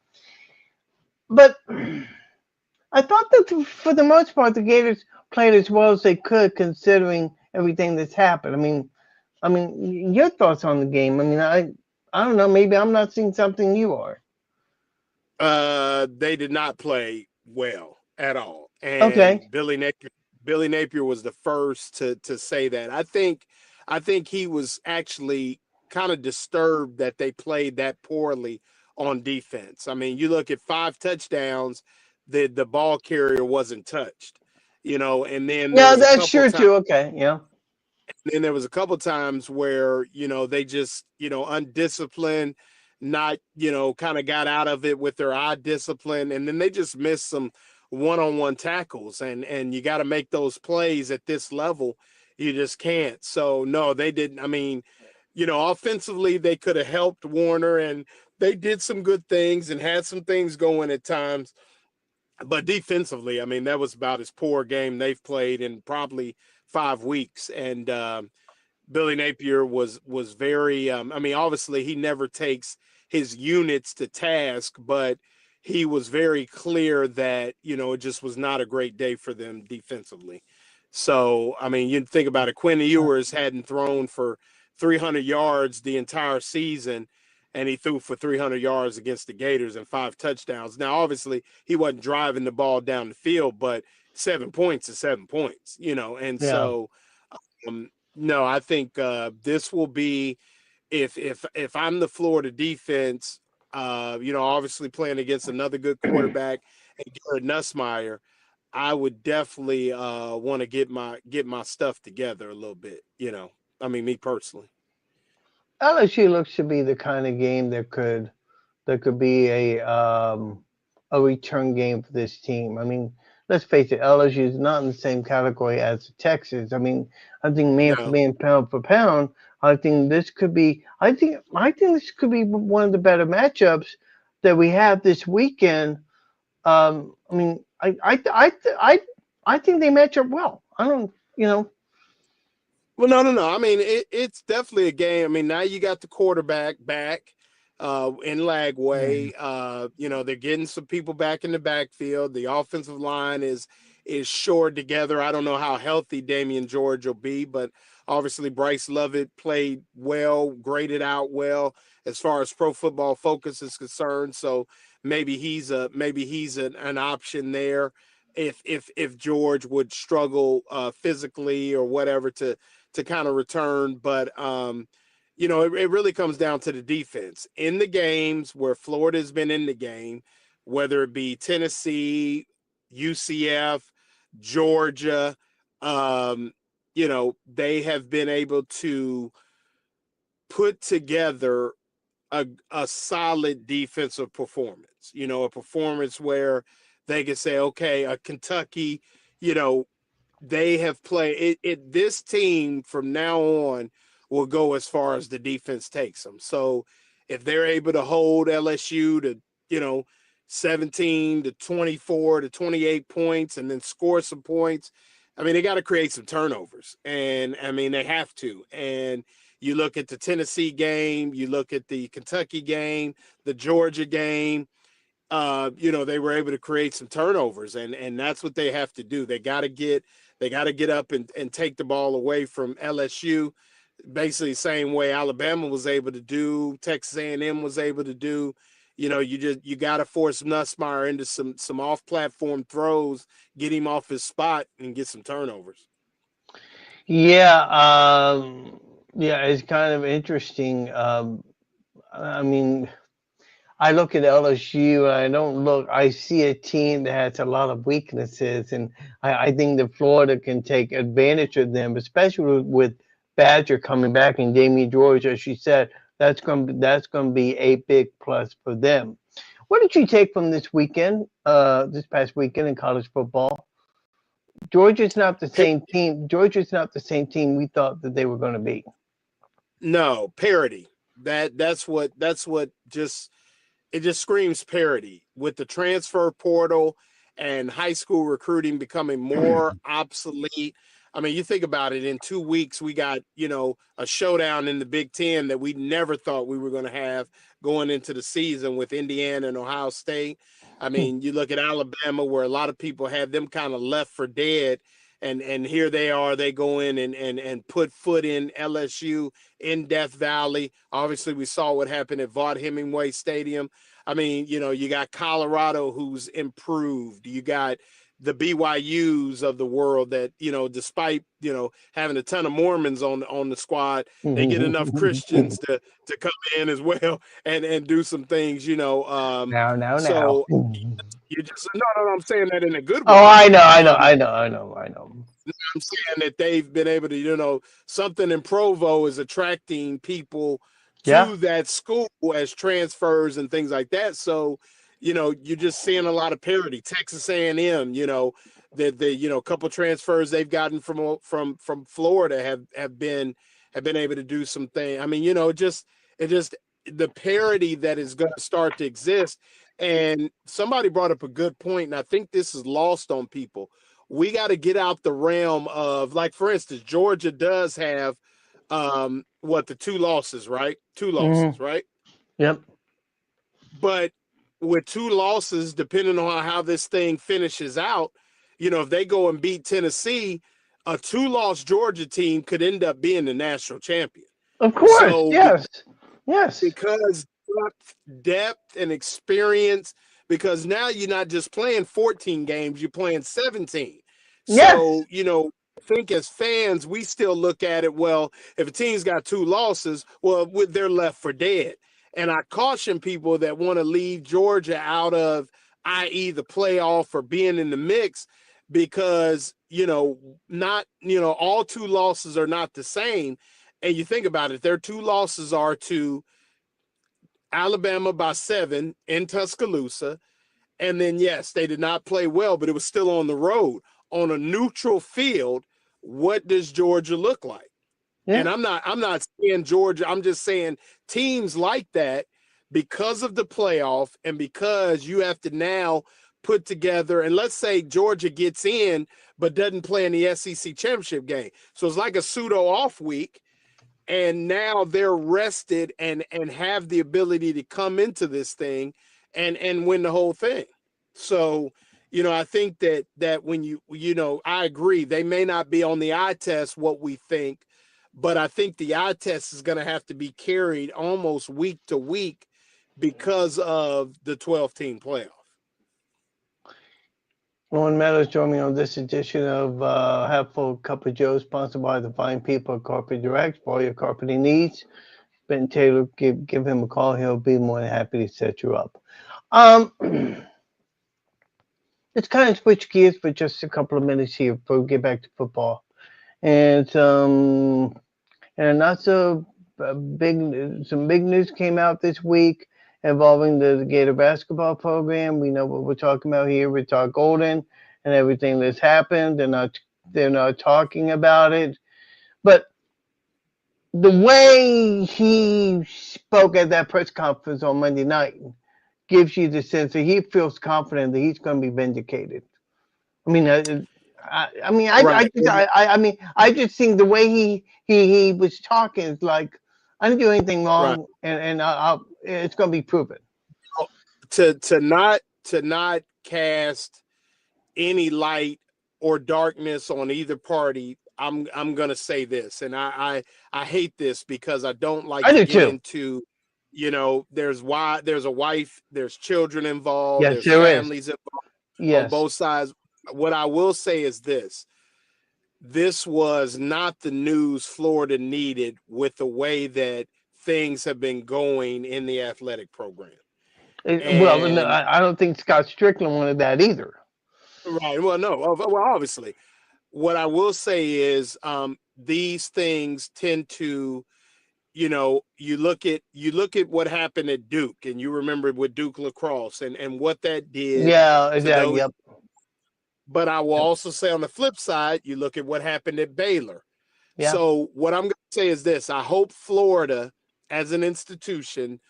But I thought that for the most part, the Gators played as well as they could, considering everything that's happened. I mean, your thoughts on the game? I mean, I don't know. Maybe I'm not seeing something you are. They did not play well at all, Okay. and Billy Napier was the first to say that. I think he was actually kind of disturbed that they played that poorly on defense. I mean, you look at 5 touchdowns, the ball carrier wasn't touched, and then there Yeah, was a that's couple sure times. too. Okay. Yeah. And there was a couple times where they just undisciplined, not kind of got out of it with their eye discipline, and then they just missed some one-on-one tackles, and you got to make those plays at this level. You just can't. So no, they didn't. I mean, offensively they could have helped Warner, and they did some good things and had some things going at times, but defensively, I mean, that was about as poor a game they've played in probably 5 weeks. And Billy Napier was very. I mean, obviously, he never takes his units to task, but he was very clear that it just was not a great day for them defensively. So, I mean, you think about it. Quinn Ewers hadn't thrown for 300 yards the entire season, and he threw for 300 yards against the Gators and 5 touchdowns. Now, obviously, he wasn't driving the ball down the field, but 7 points is 7 points, and Yeah. so no, I think this will be if I'm the Florida defense, obviously playing against another good quarterback and Garrett Nussmeier, I would definitely want to get my stuff together a little bit. I mean, me personally. LSU looks to be the kind of game that could be a return game for this team. I mean, let's face it, LSU is not in the same category as Texas. I mean, I think man for No, man, pound for pound, I think this could be. I think this could be one of the better matchups that we have this weekend. I mean, I think they match up well. I don't. well, no. I mean, it's definitely a game. I mean, now you got the quarterback back in Yeah. Lagway. They're getting some people back in the backfield. The offensive line is shored together. I don't know how healthy Damian George will be, but obviously Bryce Lovett played well, graded out well as far as Pro Football Focus is concerned. So maybe he's an option there if George would struggle physically or whatever to kind of return. But it really comes down to the defense in the games where Florida's been in the game, whether it be Tennessee, UCF, Georgia. They have been able to put together a solid defensive performance. A performance where they can say, okay, a Kentucky, you know, they have played it. This team from now on will go as far as the defense takes them. So if they're able to hold LSU to, you know, 17 to 24 to 28 points and then score some points, I mean, they got to create some turnovers. And I mean, they have to. And you look at the Tennessee game, you look at the Kentucky game, the Georgia game, they were able to create some turnovers, and that's what they have to do. They got to get up and take the ball away from LSU, basically the same way Alabama was able to do, Texas A&M was able to do. You got to force Nussmeier into some off-platform throws, get him off his spot, and get some turnovers. Yeah, yeah, it's kind of interesting. I mean, I look at LSU and I see a team that has a lot of weaknesses, and I think that Florida can take advantage of them, especially with Badger coming back and Jamie George, as you said, That's going to be a big plus for them. What did you take from this weekend, this past weekend in college football? Georgia's not the same team. Georgia's not the same team we thought that they were going to be. No, parity. That's what just it just screams parity with the transfer portal and high school recruiting becoming more obsolete. I mean, you think about it, in 2 weeks, we got, a showdown in the Big Ten that we never thought we were going to have going into the season with Indiana and Ohio State. I mean, you look at Alabama, where a lot of people had them kind of left for dead. And here they are, they go in and put foot in LSU in Death Valley. Obviously, we saw what happened at Vaught Hemingway Stadium. I mean, you got Colorado, who's improved. You got the BYUs of the world that, despite, having a ton of Mormons on the squad, they get enough Christians to come in as well and do some things, So you just, no, I'm saying that in a good way. Oh, I know. I'm saying that they've been able to, something in Provo is attracting people to that school as transfers and things like that. So, you're just seeing a lot of parity. Texas A&M, a couple transfers they've gotten from Florida have been able to do some things. I mean, it just the parity that is going to start to exist. And somebody brought up a good point, and I think this is lost on people. We got to get out the realm of, like, for instance, Georgia does have the 2 losses, right? 2 losses, right? Yep. But with 2 losses, depending on how this thing finishes out, if they go and beat Tennessee, a 2-loss Georgia team could end up being the national champion. Of course, so, yes. Because depth and experience, because now you're not just playing 14 games, you're playing 17. So, I think as fans, we still look at it, well, if a team's got 2 losses, well, they're left for dead. And I caution people that want to leave Georgia out of, i.e. the playoff or being in the mix, because, not, all 2 losses are not the same. And you think about it, their 2 losses are to Alabama by 7 in Tuscaloosa. And then, yes, they did not play well, but it was still on the road. On a neutral field, what does Georgia look like? Yeah. And I'm not saying Georgia. I'm just saying teams like that, because of the playoff and because you have to now put together, and let's say Georgia gets in but doesn't play in the SEC championship game. So it's like a pseudo off week, and now they're rested and have the ability to come into this thing and win the whole thing. So, I think that when I agree, they may not be on the eye test what we think, but I think the eye test is going to have to be carried almost week to week because of the 12-team playoff. Loren Meadows joined me on this edition of Half-Full Cup of Joe, sponsored by the fine people at Carpet Direct. For all your carpeting needs, Ben Taylor, give him a call. He'll be more than happy to set you up. Let's kind of switch gears for just a couple of minutes here before we get back to football. And some big news came out this week involving the Gator basketball program. We know what we're talking about here with Todd Golden and everything that's happened. They're not talking about it. But the way he spoke at that press conference on Monday night gives you the sense that he feels confident that he's going to be vindicated. I just think the way he was talking is like, I didn't do anything wrong, and it's going to be proven. To not cast any light or darkness on either party, I'm going to say this, and I hate this because I don't like to get into, there's a wife, there's children involved, there's families involved on both sides. What I will say is this was not the news Florida needed with the way that things have been going in the athletic program. I don't think Scott Strickland wanted that either. Right. Well, no. Well, obviously. What I will say is these things tend to you look at what happened at Duke, and you remember with Duke lacrosse and what that did Yeah, to exactly. those. Yep. But I will Yep. also say on the flip side, you look at what happened at Baylor. Yeah. So what I'm going to say is this: I hope Florida, as an institution,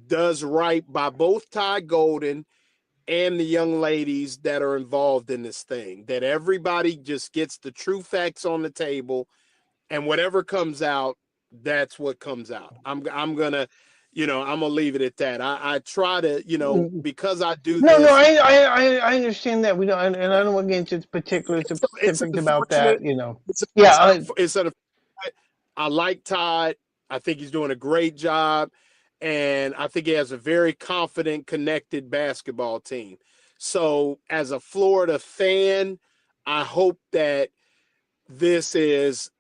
does right by both Ty Golden and the young ladies that are involved in this thing. That everybody just gets the true facts on the table, and whatever comes out, that's what comes out. I'm gonna, I'm gonna leave it at that. I try to, because I do No, this. I understand that. We don't, and I don't want to get into particulars It's specifics about unfortunate. that. It's, Yeah. it's I like Todd. I think he's doing a great job. And I think he has a very confident, connected basketball team. So as a Florida fan, I hope that this is,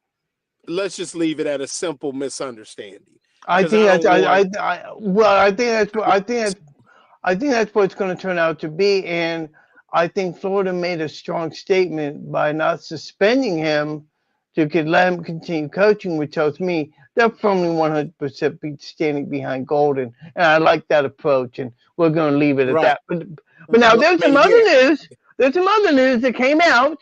let's just leave it at a simple misunderstanding. I think that's I think that's what it's going to turn out to be, and I think Florida made a strong statement by not suspending him to could let him continue coaching, which tells me they're firmly 100% standing behind Golden, and I like that approach, and we're going to leave it at Right. that. But now there's some other Yeah. news. There's some other news that came out.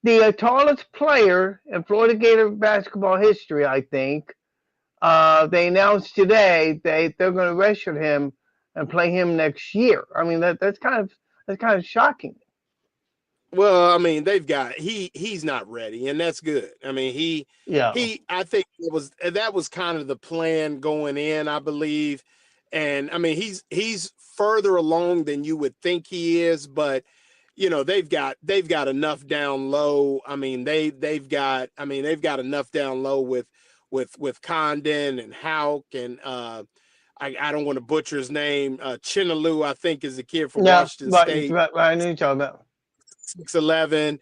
The tallest player in Florida Gator basketball history, I think. They announced today they're going to redshirt him and play him next year. I mean that's kind of shocking. Well, I mean, he's not ready, and that's good. I mean, Yeah. I think that was kind of the plan going in, I believe. And I mean, he's further along than you would think he is, but they've got enough down low. I mean, they've got enough down low with Condon and Hauk and I don't want to butcher his name. Chinalu, I think, is the kid from Washington State. Right. I knew you're talking about 6'11",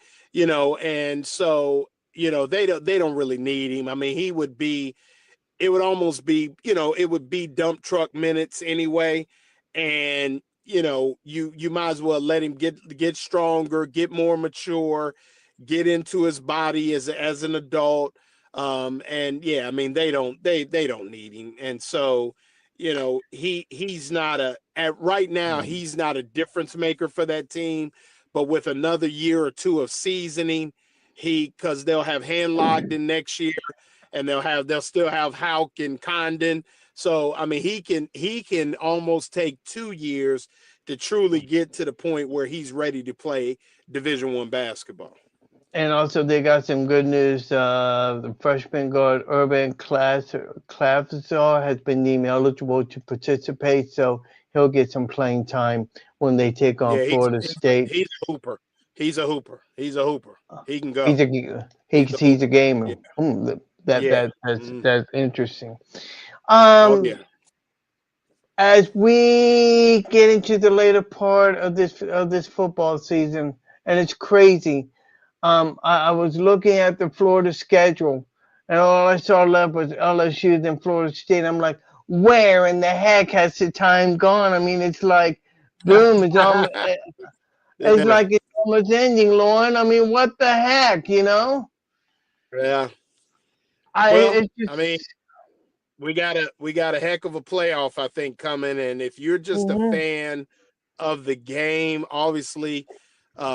and so they don't really need him. I mean, it would almost be, it would be dump truck minutes anyway, and you might as well let him get stronger, get more mature, get into his body as an adult. And yeah, I mean, they don't need him, and so he's not right now he's not a difference maker for that team. But with another year or two of seasoning, because they'll have hand locked in next year, and they'll still have Hauk and Condon. So I mean, he can almost take 2 years to truly get to the point where he's ready to play Division I basketball. And also, they got some good news. The freshman guard Urban Clavazar has been deemed eligible to participate, so he'll get some playing time when they take on Florida State. He's a hooper. He can go. He's a gamer. Yeah. That's interesting. Oh yeah. As we get into the later part of this football season, and it's crazy. I was looking at the Florida schedule, and all I saw left was LSU and Florida State. I'm like, where in the heck has the time gone? I mean, it's like, boom, it's almost, like it's almost ending, Loren. I mean, what the heck, Yeah. I mean, we got a heck of a playoff, I think, coming. And if you're just a fan of the game, obviously,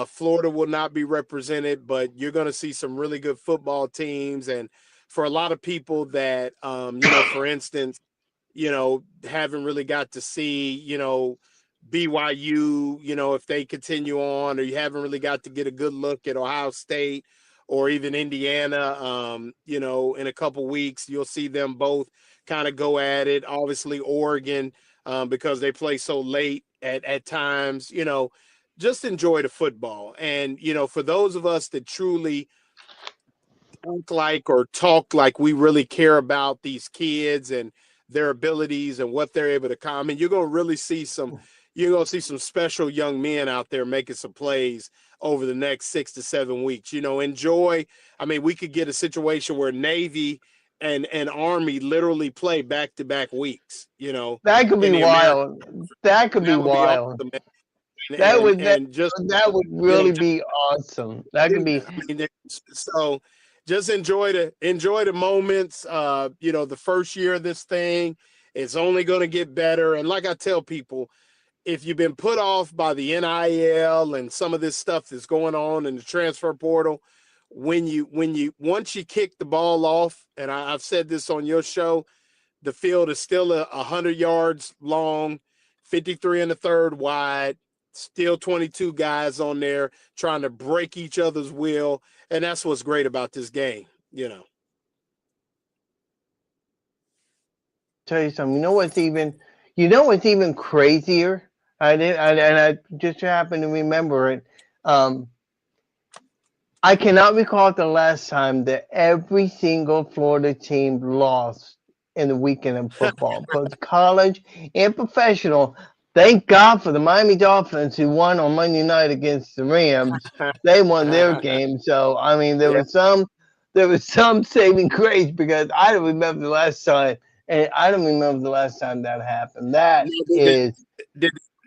Florida will not be represented, but you're going to see some really good football teams. And for a lot of people that, for instance, haven't really got to see, BYU, if they continue on, or you haven't really got to get a good look at Ohio State or even Indiana, in a couple weeks, you'll see them both kind of go at it. Obviously, Oregon, because they play so late at times, just enjoy the football. And, for those of us that truly talk like we really care about these kids and their abilities and what they're able to come, I mean, you're going to see some special young men out there making some plays over the next 6 to 7 weeks. Enjoy. I mean, we could get a situation where Navy and Army literally play back-to-back weeks, That could be wild. That could be wild. That would really be awesome. That could be. I mean, so just enjoy the moments. The first year of this thing, it's only going to get better. And like I tell people, if you've been put off by the NIL and some of this stuff that's going on in the transfer portal, once you kick the ball off, and I've said this on your show, the field is still 100 yards long, 53 and a third wide, still 22 guys on there trying to break each other's will. And that's what's great about this game, Tell you something. You know what's even crazier? I just happened to remember it. I cannot recall the last time that every single Florida team lost in the weekend of football, both college and professional. Thank God for the Miami Dolphins who won on Monday night against the Rams. They won their game. So I mean, there was some saving grace because I don't remember the last time, and I don't remember the last time that happened. That is.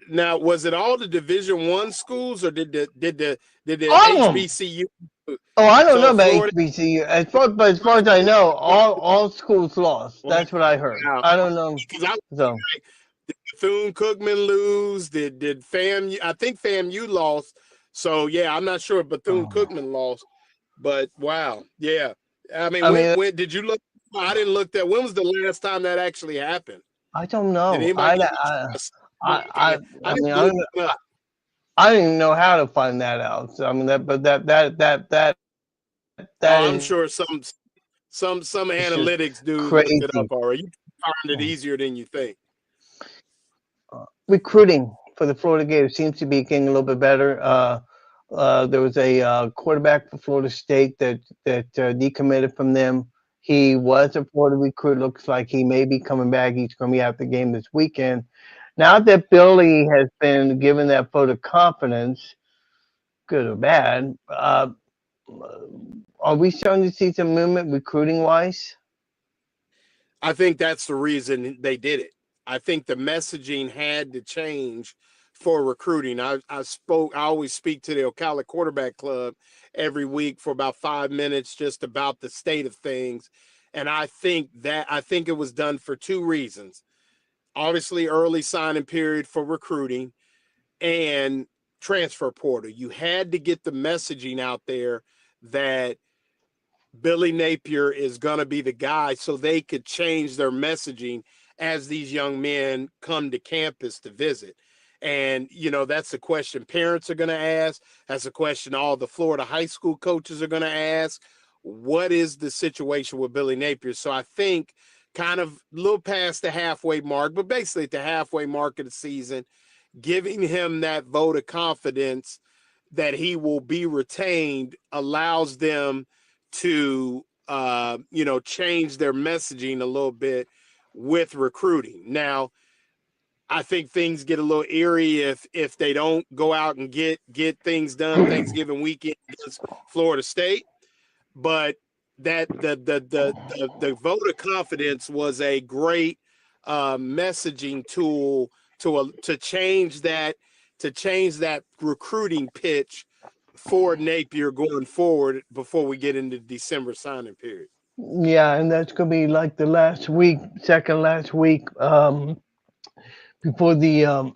Now, was it all the Division I schools, or did the HBCU? Oh, I don't know about Florida, HBCU. As far as I know, all schools lost. That's what I heard. I don't know. So did Bethune-Cookman lose? Did FAMU? I think FAMU lost. So yeah, I'm not sure if Bethune-Cookman lost. But wow, yeah. I mean, when did you look? I didn't look that. When was the last time that actually happened? I don't know. Did anybody I don't even know how to find that out. So I mean that I'm is sure some analytics dude crazy. looked it up already. You find it easier than you think. Recruiting for the Florida Gators seems to be getting a little bit better. There was a quarterback for Florida State that decommitted from them. He was a Florida recruit. Looks like he may be coming back. He's going to be at the game this weekend. Now that Billy has been given that vote of confidence, good or bad, are we starting to see some movement recruiting-wise? I think that's the reason they did it. I think the messaging had to change for recruiting. I always speak to the Ocala Quarterback Club every week for about 5 minutes just about the state of things. And I think it was done for two reasons. Obviously, early signing period for recruiting and transfer portal. You had to get the messaging out there that Billy Napier is going to be the guy so they could change their messaging as these young men come to campus to visit. And, that's a question parents are going to ask. That's a question all the Florida high school coaches are going to ask. What is the situation with Billy Napier? So I think kind of a little past the halfway mark, but basically at the halfway mark of the season, giving him that vote of confidence that he will be retained allows them to, change their messaging a little bit with recruiting. Now, I think things get a little eerie if they don't go out and get things done Thanksgiving weekend against Florida State. But that the vote of confidence was a great messaging tool to change that recruiting pitch for Napier going forward before we get into December signing period. Yeah, and that's gonna be like the second last week before the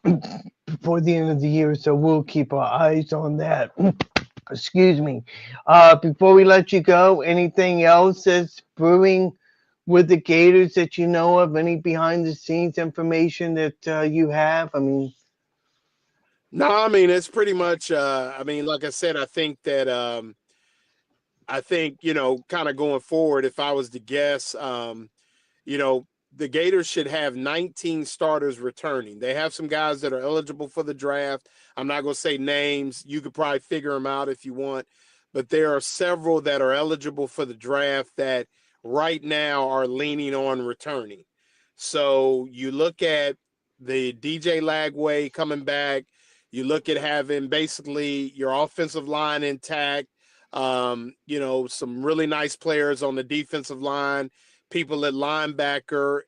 before the end of the year. So we'll keep our eyes on that. Excuse me. Before we let you go, anything else that's brewing with the Gators that you know of? Any behind the scenes information that you have? I mean, no, I mean it's pretty much. Like I said, I think that kind of going forward, if I was to guess, the Gators should have 19 starters returning. They have some guys that are eligible for the draft. I'm not going to say names. You could probably figure them out if you want. But there are several that are eligible for the draft that right now are leaning on returning. So you look at the DJ Lagway coming back. You look at having basically your offensive line intact. Some really nice players on the defensive line, people at linebacker,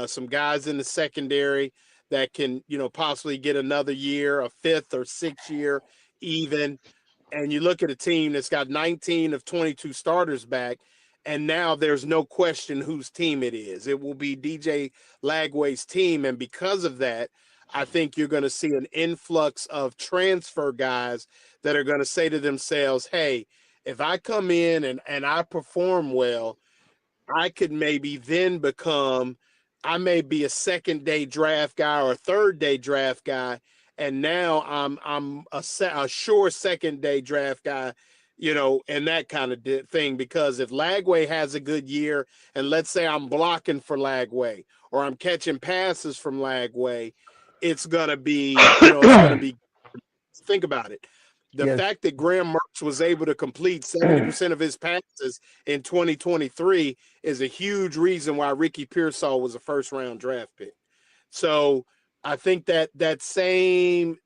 some guys in the secondary that can, possibly get another year, a fifth or sixth year even. and you look at a team that's got 19 of 22 starters back, and now there's no question whose team it is. It will be DJ Lagway's team, and because of that, I think you're going to see an influx of transfer guys that are going to say to themselves, hey, if I come in and I perform well, I could maybe then become, I may be a second day draft guy or a third day draft guy. And now I'm a sure second day draft guy, and that kind of thing. Because if Lagway has a good year, and let's say I'm blocking for Lagway or I'm catching passes from Lagway, it's gonna be, think about it. The Yes. fact that Graham Mertz was able to complete 70% of his passes in 2023 is a huge reason why Ricky Pearsall was a first-round draft pick. So I think that same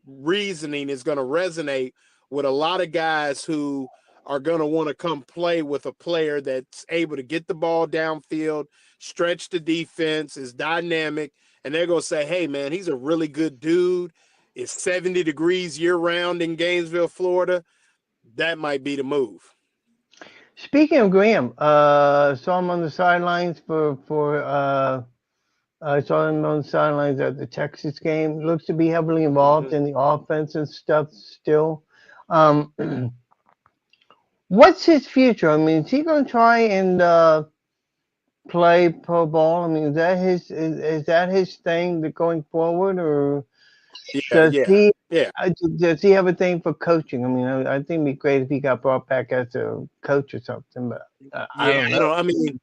reasoning is going to resonate with a lot of guys who are going to want to come play with a player that's able to get the ball downfield, stretch the defense, is dynamic, and they're going to say, hey, man, he's a really good dude. It's 70 degrees year-round in Gainesville, Florida. That might be the move. Speaking of Graham, saw him on the sidelines I saw him on the sidelines at the Texas game. Looks to be heavily involved in the offense and stuff still. What's his future? I mean, is he going to try and play pro ball? I mean, is that his thing going forward, or does he have a thing for coaching? I mean, I think it'd be great if he got brought back as a coach or something, but I don't know. I mean,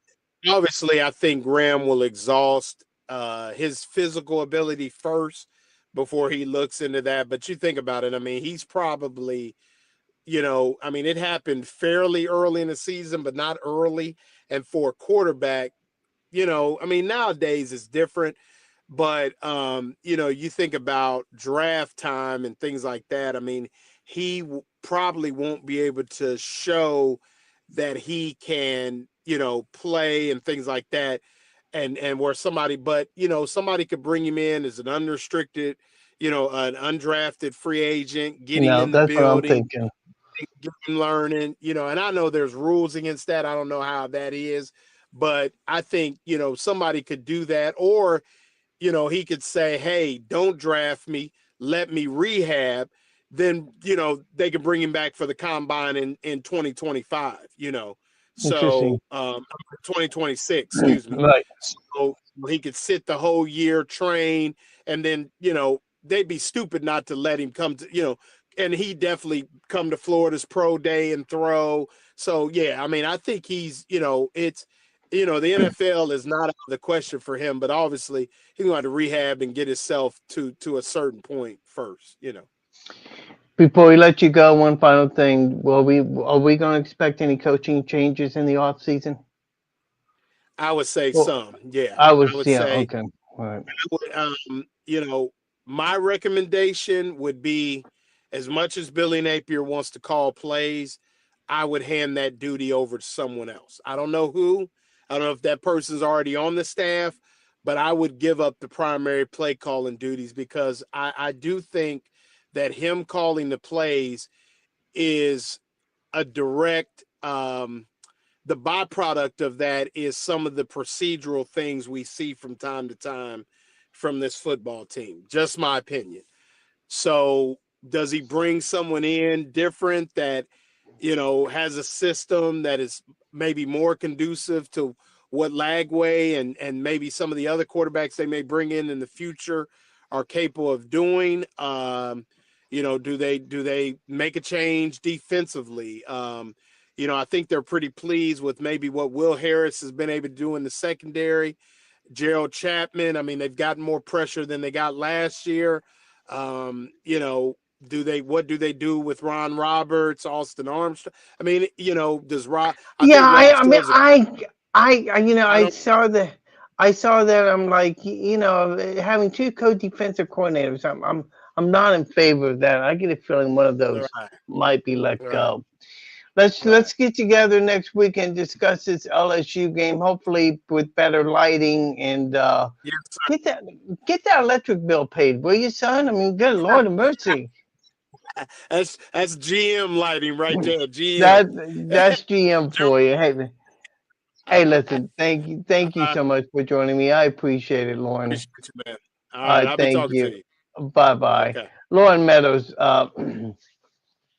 obviously, I think Graham will exhaust his physical ability first before he looks into that. But you think about it, I mean, he's probably, I mean, it happened fairly early in the season, but not early. And for a quarterback, I mean, nowadays it's different. But, you think about draft time and things like that. I mean, he probably won't be able to show that he can, play and things like that. And where somebody could bring him in as an unrestricted, an undrafted free agent, get him in the That's building, what I'm thinking. get him learning, and I know there's rules against that. I don't know how that is, but I think, somebody could do that, or he could say, hey, don't draft me, let me rehab. Then, they could bring him back for the combine in 2025, so 2026, excuse me. Right. So he could sit the whole year, train, and then, they'd be stupid not to let him come to, and he definitely come to Florida's pro day and throw. So, yeah, I mean, I think he's, it's, the NFL is not out of the question for him, but obviously he's going to rehab and get himself to a certain point first, Before we let you go, one final thing. Are we going to expect any coaching changes in the off season? I would say some, yeah. I would say, okay. All right. My recommendation would be, as much as Billy Napier wants to call plays, I would hand that duty over to someone else. I don't know who. I don't know if that person's already on the staff, but I would give up the primary play calling duties, because I do think that him calling the plays is a direct, the byproduct of that is some of the procedural things we see from time to time from this football team. Just my opinion. So does he bring someone in different that, has a system that is maybe more conducive to what Lagway and maybe some of the other quarterbacks they may bring in the future are capable of doing? Do they make a change defensively? I think they're pretty pleased with maybe what Will Harris has been able to do in the secondary. Gerald Chapman, I mean, they've gotten more pressure than they got last year. What do they do with Ron Roberts, Austin Armstrong? I mean, does Rob? I saw that. I'm like, having two co-defensive coordinators. I'm not in favor of that. I get a feeling one of those might be let go. Let's get together next week and discuss this LSU game, hopefully with better lighting, and get that electric bill paid, will you, son? I mean, good Lord of mercy. That's GM lighting right there. GM. That's GM for you. Hey, listen, thank you I so much for joining me. I appreciate it, Lauren. appreciate you, man. All All right, right, I'll be thank talking to you. you. Bye bye. Okay. Loren Meadows,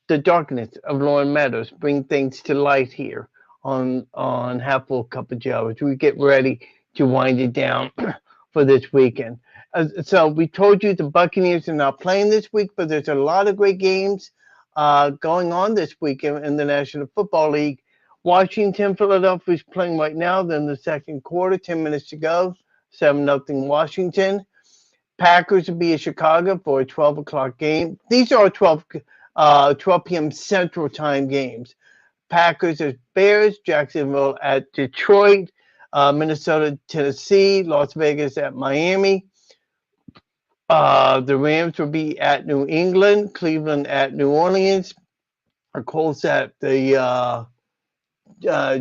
the darkness of Loren Meadows bring things to light here on Half-Full Cup of Joe as we get ready to wind it down for this weekend. So we told you the Buccaneers are not playing this week, but there's a lot of great games going on this weekend in the National Football League. Washington, Philadelphia is playing right now. Then the second quarter, 10 minutes to go, 7-0 Washington. Packers will be in Chicago for a 12 o'clock game. These are 12 p.m. Central Time games. Packers at Bears, Jacksonville at Detroit, Minnesota, Tennessee, Las Vegas at Miami. The Rams will be at New England, Cleveland at New Orleans, Colts at the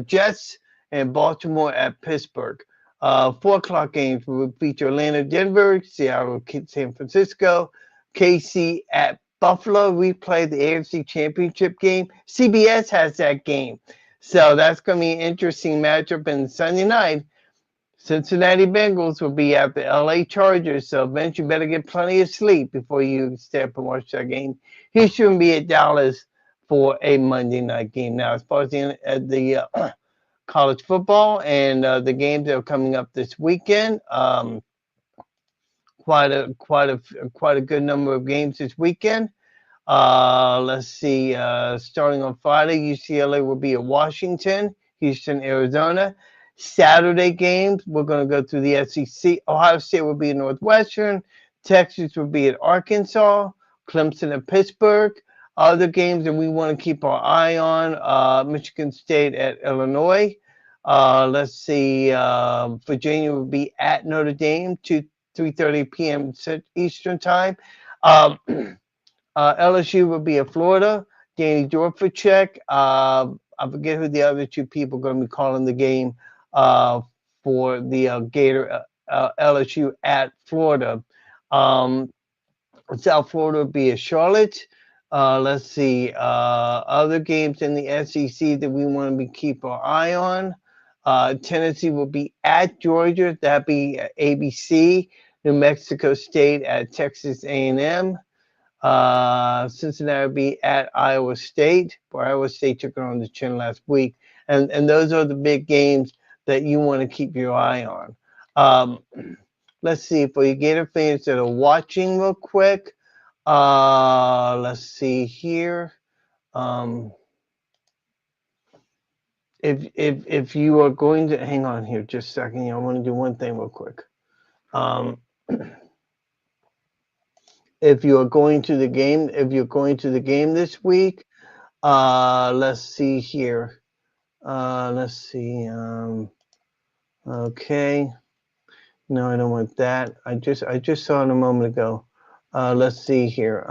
Jets, and Baltimore at Pittsburgh. 4 o'clock games will feature Atlanta, Denver, Seattle, San Francisco, KC at Buffalo. We play the AFC Championship game. CBS has that game. So that's going to be an interesting matchup. And Sunday night, Cincinnati Bengals will be at the LA Chargers. So, Vince, you better get plenty of sleep before you stay up and watch that game. He shouldn't be at Dallas for a Monday night game. Now, as far as the college football and the games that are coming up this weekend. Quite a good number of games this weekend. Let's see. Starting on Friday, UCLA will be at Washington, Houston, Arizona. Saturday games, we're going to go through the SEC. Ohio State will be at Northwestern. Texas will be at Arkansas. Clemson at Pittsburgh. Other games that we want to keep our eye on, Michigan State at Illinois. Let's see, Virginia will be at Notre Dame, 3:30 p.m. Eastern Time. LSU will be at Florida. Danny Dorfacek. I forget who the other two people are going to be calling the game for the Gator LSU at Florida. South Florida will be at Charlotte. Let's see. Other games in the SEC that we want to keep our eye on. Tennessee will be at Georgia. That'd be ABC. New Mexico State at Texas A&M. Cincinnati will be at Iowa State. Where Iowa State took it on the chin last week. And those are the big games that you want to keep your eye on. Let's see, for you Gator fans that are watching real quick, let's see here. If you are going to, hang on here just a second, I want to do one thing real quick. If you are going to the game, this week, let's see here. Let's see. Okay. No, I don't want that. I just saw it a moment ago. Let's see here.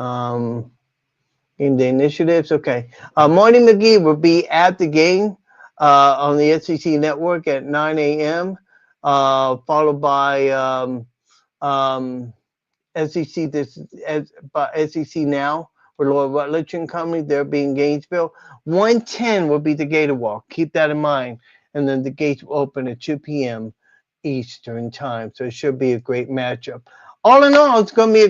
In the initiatives, okay. Marty McGee will be at the game on the SEC Network at 9 a.m. Followed by SEC SEC Now for Lord Rutledge and Company. They'll be in Gainesville. 1:10 will be the Gator Walk. Keep that in mind. And then the gates will open at 2 p.m. Eastern Time. So it should be a great matchup. All in all, it's going to be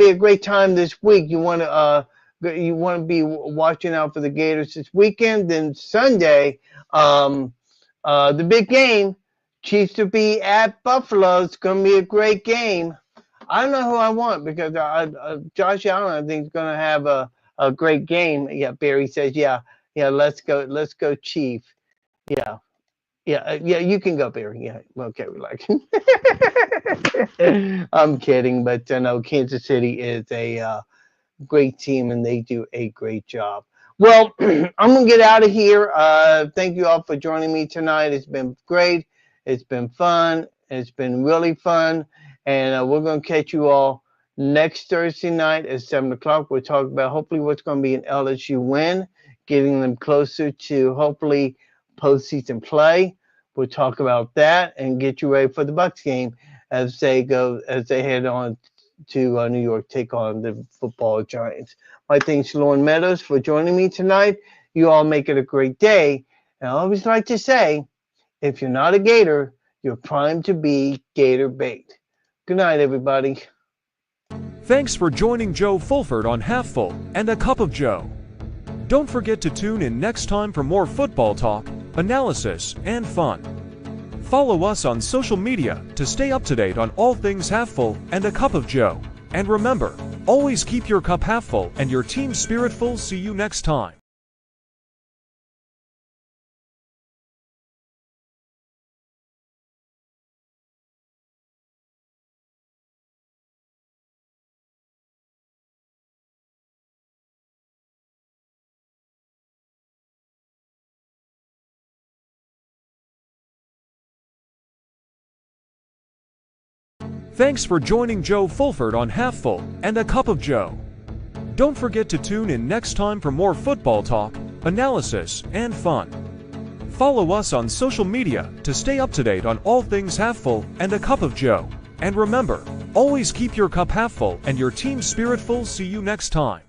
a great time this week. You want to be watching out for the Gators this weekend. Then Sunday, the big game, Chiefs to be at Buffalo. It's going to be a great game. I don't know who I want because Josh Allen, I think, is going to have a great game. Yeah, Barry says, yeah, let's go Chief. Yeah. Yeah, you can go, Barry. Yeah, okay, relax. I'm kidding, but no, Kansas City is a great team and they do a great job. Well, I'm gonna get out of here. Thank you all for joining me tonight. It's been great. It's been fun. It's been really fun, and we're gonna catch you all next Thursday night at 7 o'clock. We'll talk about hopefully what's gonna be an LSU win, getting them closer to hopefully postseason play. We'll talk about that and get you ready for the Bucs game as they head on to New York take on the football Giants. My thanks to Loren Meadows for joining me tonight. You all make it a great day. And I always like to say, if you're not a Gator, you're primed to be Gator bait. Good night, everybody. Thanks for joining Joe Fulford on Half-Full and a Cup of Joe. Don't forget to tune in next time for more football talk, analysis, and fun. Follow us on social media to stay up to date on all things Half-Full and a Cup of Joe. And remember, always keep your cup half full and your team spirit full. See you next time. Thanks for joining Joe Fulford on Half-Full and a Cup of Joe. Don't forget to tune in next time for more football talk, analysis, and fun. Follow us on social media to stay up to date on all things Half-Full and a Cup of Joe. And remember, always keep your cup half full and your team spirit full. See you next time.